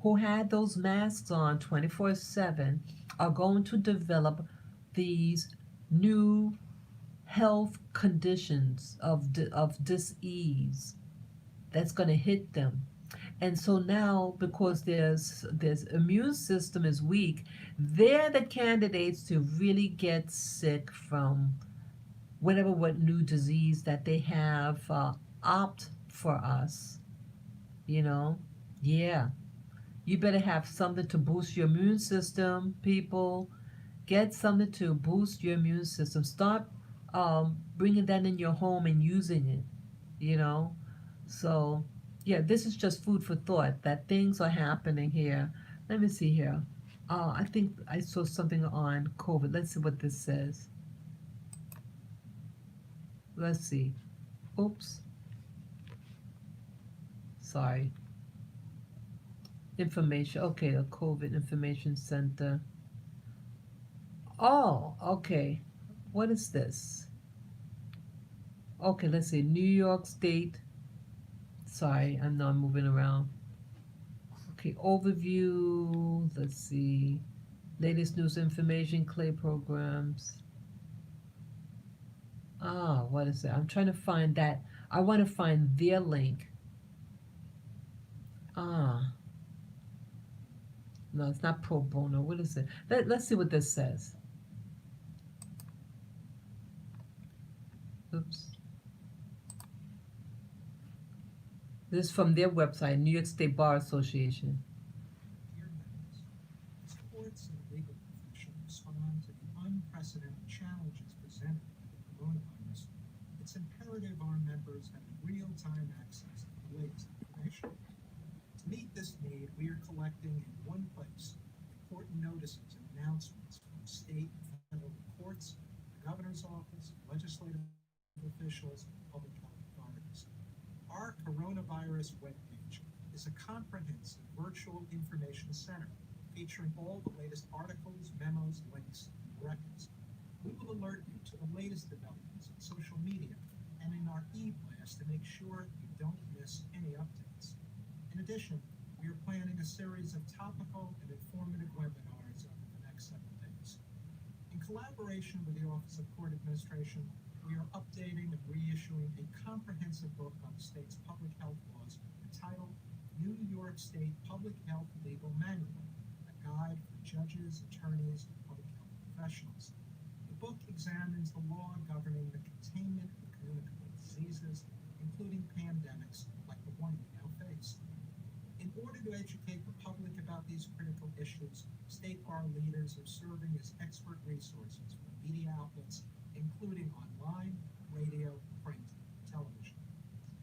who had those masks on 24/7 are going to develop these new health conditions of dis-ease that's going to hit them. And so now, because there's immune system is weak, they're the candidates to really get sick from whatever what new disease that they have opt for us. You know, yeah. You better have something to boost your immune system, people. Get something to boost your immune system. Start bringing that in your home and using it, you know. So, yeah, this is just food for thought that things are happening here. Let me see here. I think I saw something on COVID. Let's see what this says. Let's see. Oops. Sorry. Information. Okay, the COVID Information Center. Oh, okay. What is this? Okay, let's see. New York State. Sorry, I'm not moving around. Okay, overview. Let's see. Latest news information, clay programs. What is it? I'm trying to find that. I want to find their link. Ah, no, it's not pro bono. What is it? Let's see what this says. Oops. This is from their website, New York State Bar Association. it's imperative our members have real-time access to the latest information. To meet this need, we are collecting in one place important notices and announcements from state and federal courts, the governor's office, legislative officials, and public health authorities. Our coronavirus webpage is a comprehensive virtual information center featuring all the latest articles, memos, links, and records. We will alert you to the latest developments in social media and in our e-blast to make sure you don't miss any updates. In addition, we are planning a series of topical and informative webinars over the next several days. In collaboration with the Office of Court Administration, we are updating and reissuing a comprehensive book on the state's public health laws entitled New York State Public Health Legal Manual, a guide for judges, attorneys, and public health professionals. The book examines the law governing the containment of communicable diseases, including pandemics like the one we now face. In order to educate the public about these critical issues, state bar leaders are serving as expert resources for media outlets, including online, radio, print, and television.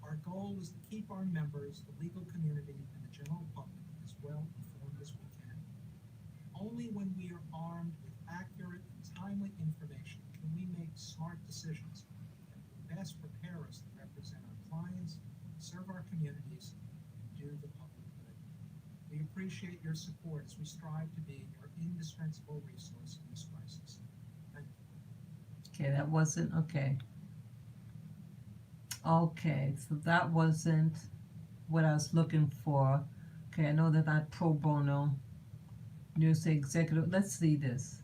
Our goal is to keep our members, the legal community, and the general public as well informed as we can. Only when we are armed with accurate and timely information can we make smart decisions that will best prepare us to represent our clients, serve our communities, and do the public good. We appreciate your support as we strive to be your indispensable resource in this crisis. Thank you. Okay, that wasn't okay. Okay, so that wasn't what I was looking for. Okay, I know that I pro bono. New York State Executive. Let's see this.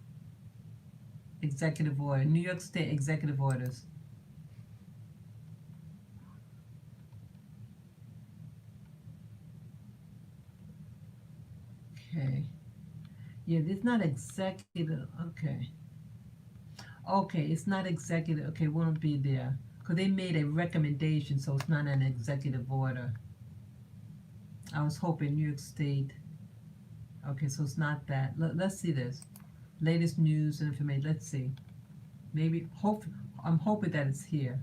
Executive order. New York State Executive Orders. Okay. Yeah, it's not executive. Okay. Okay, it's not executive. Okay, won't be there. Because they made a recommendation, so it's not an executive order. I was hoping New York State. Okay, so it's not that. Let's see this. Latest news and information. Let's see. Maybe, I'm hoping that it's here.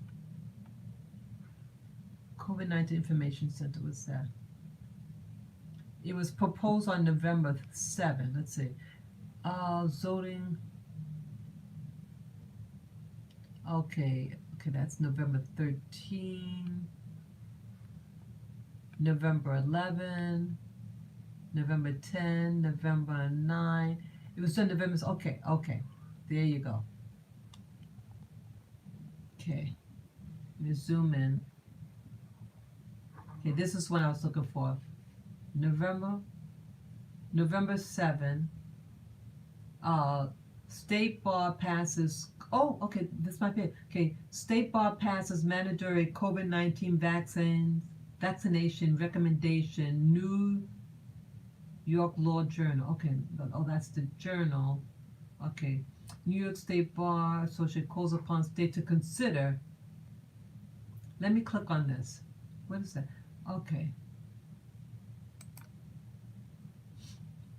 COVID-19 Information Center, what's that? It was proposed on November 7. Let's see. Zoning. Okay, that's November 13, November 11, November 10, November 9. It was on November. Okay. There you go. Okay. Let me zoom in. Okay, this is what I was looking for. November 7. State bar passes. Oh, okay, this might be it. Okay, state bar passes mandatory COVID-19 vaccination recommendation. New York Law Journal. Okay, oh, that's the journal. Okay, New York State Bar Association calls upon state to consider. Let me click on this. What is that? Okay.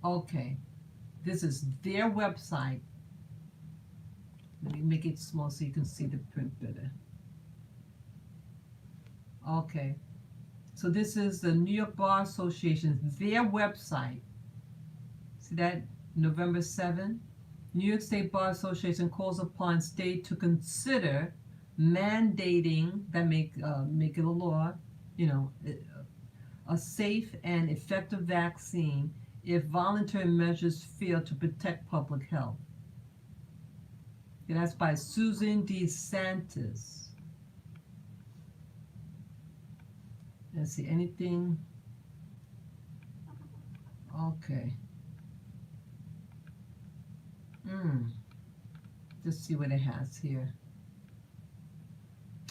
Okay, this is their website. Let me make it small so you can see the print better. Okay, so this is the New York Bar Association, their website. See that? November 7. New York State Bar Association calls upon state to consider mandating, that make it a law, a safe and effective vaccine if voluntary measures fail to protect public health. And that's by Susan DeSantis. Let's see, anything? Okay. Just see what it has here.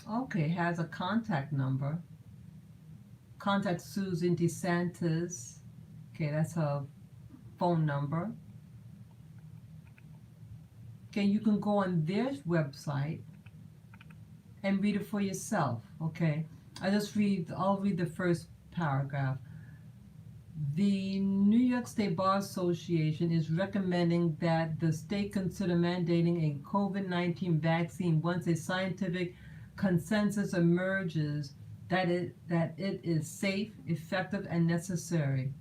Okay, it has a contact number. Contact Susan DeSantis. Okay, that's her phone number. Okay, you can go on their website and read it for yourself. Okay, I'll read the first paragraph. The New York State Bar Association is recommending that the state consider mandating a COVID-19 vaccine once a scientific consensus emerges that it is safe, effective, and necessary.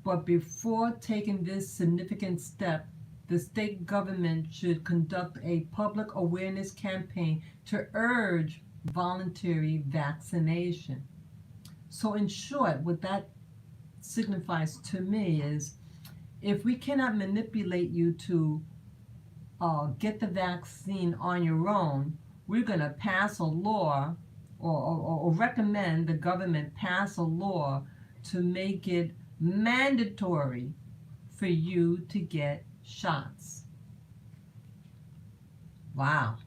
But before taking this significant step, the state government should conduct a public awareness campaign to urge voluntary vaccination. So, in short, what that signifies to me is if we cannot manipulate you to get the vaccine on your own, we're going to pass a law or recommend the government pass a law to make it mandatory for you to get shots. Wow.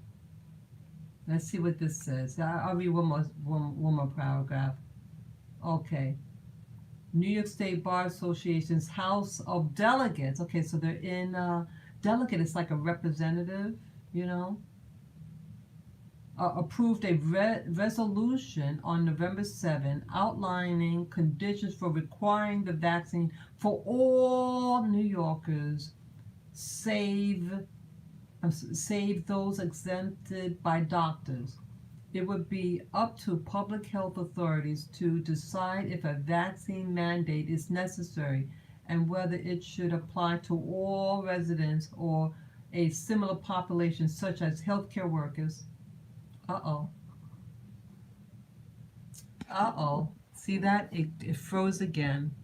Let's see what this says. I'll read one more paragraph. Okay. New York State Bar Association's House of Delegates. Okay, so they're in delegate. It's like a representative, you know. Approved a resolution on November 7 outlining conditions for requiring the vaccine for all New Yorkers, save those exempted by doctors. It would be up to public health authorities to decide if a vaccine mandate is necessary and whether it should apply to all residents or a similar population, such as healthcare workers. Uh-oh. Uh-oh. See that? It froze again.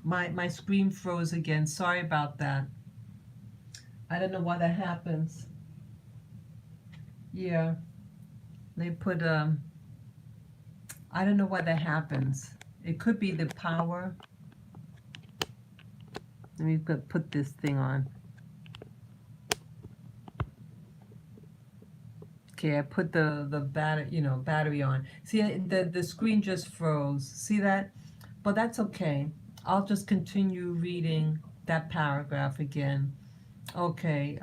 My screen froze again. Sorry about that. I don't know why that happens. Yeah. They put I don't know why that happens. It could be the power. Let me put this thing on. Okay, I put the battery on. See, the screen just froze. See that? But that's okay. I'll just continue reading that paragraph again. Okay.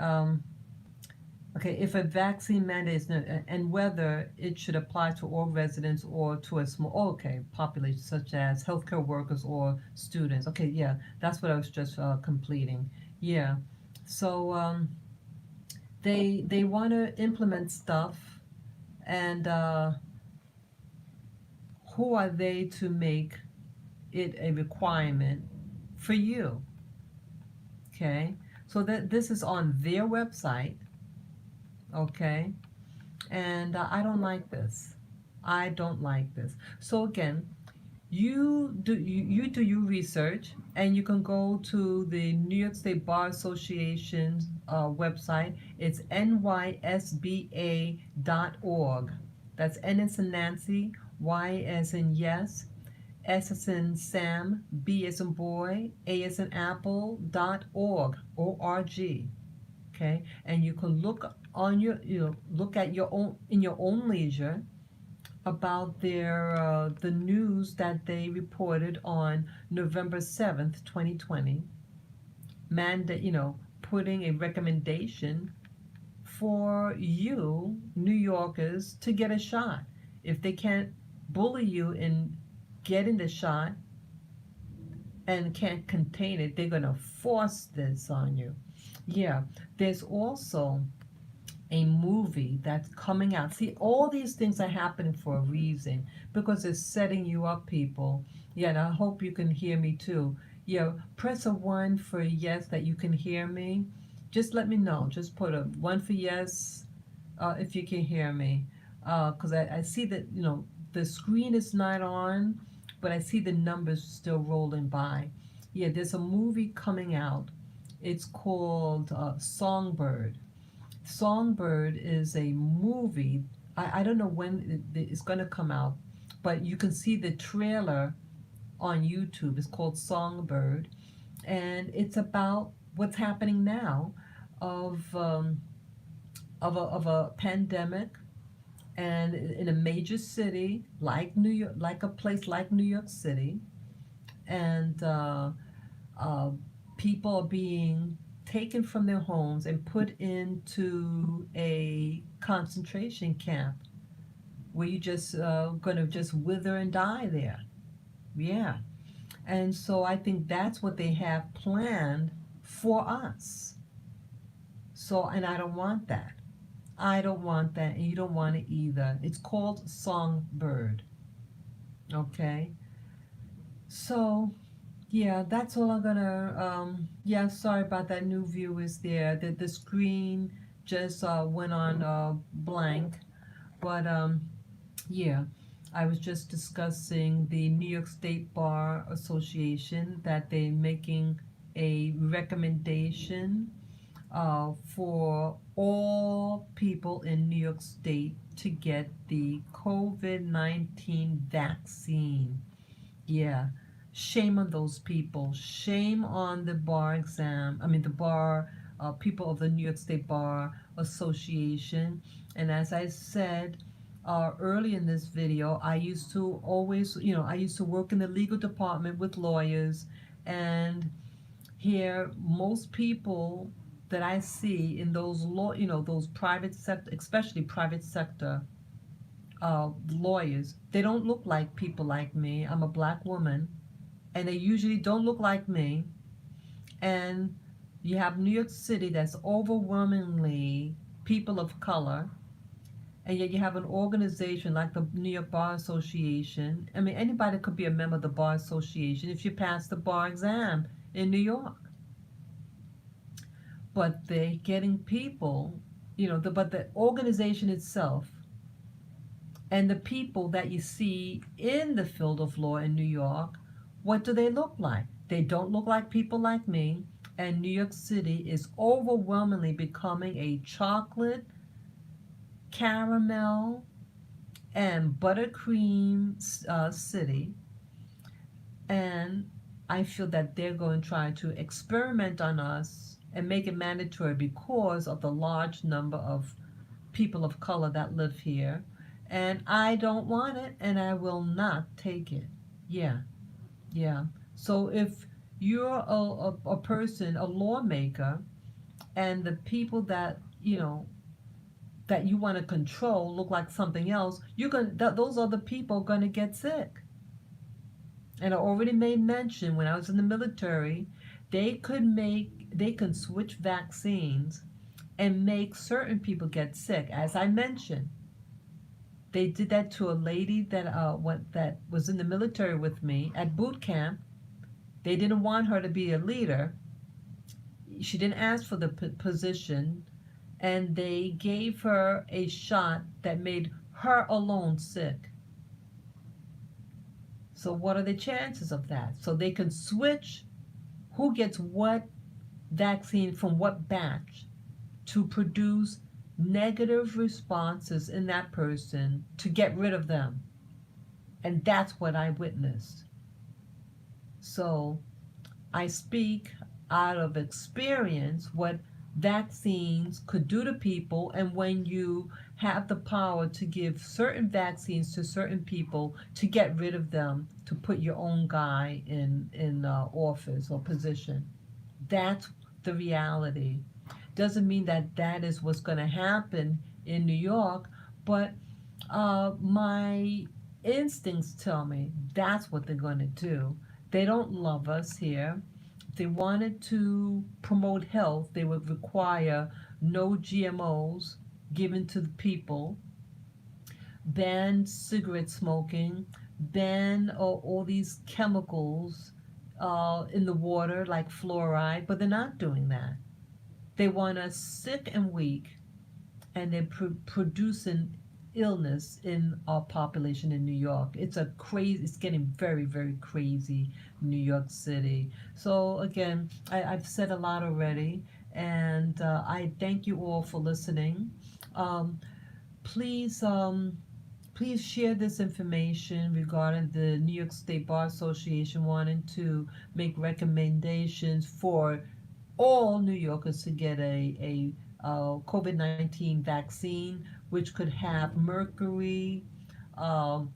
Okay, if a vaccine mandate is and whether it should apply to all residents or to a small, population such as healthcare workers or students. Okay, yeah, that's what I was just completing. Yeah, so they want to implement stuff, and who are they to make it a requirement for you? Okay, so that this is on their website. Okay, and I don't like this. I don't like this. So again, you do your research, and you can go to the New York State Bar Association's website. It's nysba.org. That's N as in Nancy, Y as in yes, S as in Sam, B as in boy, A as in apple, .org, O-R-G. Okay, and you can look on look at your own in your own leisure about their the news that they reported on November 7th, 2020, putting a recommendation for you New Yorkers to get a shot. If they can't bully you in getting the shot and can't contain it, they're going to force this on you. Yeah, there's also a movie that's coming out. See, all these things are happening for a reason because it's setting you up, people. Yeah, and I hope you can hear me too. Yeah, press a 1 for yes that you can hear me. Just let me know. Just put a 1 for yes if you can hear me. Because I see that, the screen is not on, but I see the numbers still rolling by. Yeah, there's a movie coming out. It's called Songbird. Songbird is a movie. I don't know when it's going to come out, but you can see the trailer on YouTube. It's called Songbird, and it's about what's happening now of a pandemic, and in a major city like New York, like a place like New York City, and uh, people are being taken from their homes and put into a concentration camp where you just gonna just wither and die there. Yeah, and so I think that's what they have planned for us. So, and I don't want that. I don't want that, and you don't want it either. It's called songbird. Okay, so yeah, that's all I'm gonna. Yeah, sorry about that. New view is there. The screen just went on blank, but yeah, I was just discussing the New York State Bar Association that they're making a recommendation for all people in New York State to get the COVID-19 vaccine. Yeah. Shame on those people. Shame on the bar exam. I mean, the bar people of the New York State Bar Association. And as I said early in this video, I used to always, I used to work in the legal department with lawyers. And here, most people that I see in those those private sector, especially private sector lawyers, they don't look like people like me. I'm a black woman, and they usually don't look like me. And you have New York City that's overwhelmingly people of color, and yet you have an organization like the New York Bar Association. I mean, anybody could be a member of the Bar Association if you pass the bar exam in New York. But they're getting people, but the organization itself and the people that you see in the field of law in New York, what do they look like? They don't look like people like me. And New York City is overwhelmingly becoming a chocolate, caramel, and buttercream city. And I feel that they're going to try to experiment on us and make it mandatory because of the large number of people of color that live here. And I don't want it, and I will not take it. Yeah, yeah. So if you're a person, a lawmaker, and the people that, that you want to control look like something else, those other people are going to get sick. And I already made mention when I was in the military, they can switch vaccines and make certain people get sick. As I mentioned, they did that to a lady that was in the military with me at boot camp. They didn't want her to be a leader. She didn't ask for the position, and they gave her a shot that made her alone sick. So what are the chances of that? So they can switch who gets what vaccine from what batch to produce negative responses in that person to get rid of them. And that's what I witnessed. So I speak out of experience what vaccines could do to people, and when you have the power to give certain vaccines to certain people to get rid of them, to put your own guy in office or position. That's the reality. Doesn't mean that that is what's going to happen in New York, but my instincts tell me that's what they're going to do. They don't love us here. If they wanted to promote health, they would require no GMOs given to the people, ban cigarette smoking, ban all these chemicals in the water like fluoride, but they're not doing that. They want us sick and weak, and they're producing illness in our population in New York. It's getting very, very crazy, New York City. So again, I've said a lot already, and I thank you all for listening. Um, please, please share this information regarding the New York State Bar Association wanting to make recommendations for all New Yorkers to get a COVID-19 vaccine, which could have mercury, um,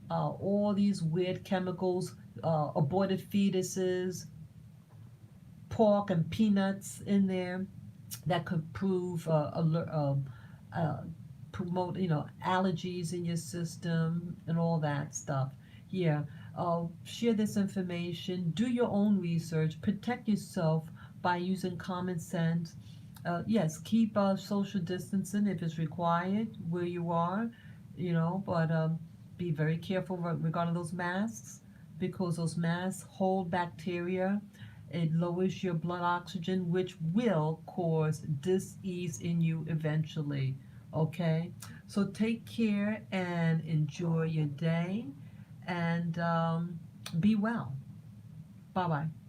all these weird chemicals, aborted fetuses, pork and peanuts in there that could promote allergies in your system and all that stuff. Yeah, share this information. Do your own research. Protect yourself by using common sense Yes, keep social distancing if it's required where you are, but be very careful regarding those masks because those masks hold bacteria. It lowers your blood oxygen, which will cause disease in you eventually. Okay? So take care and enjoy your day and be well. Bye bye.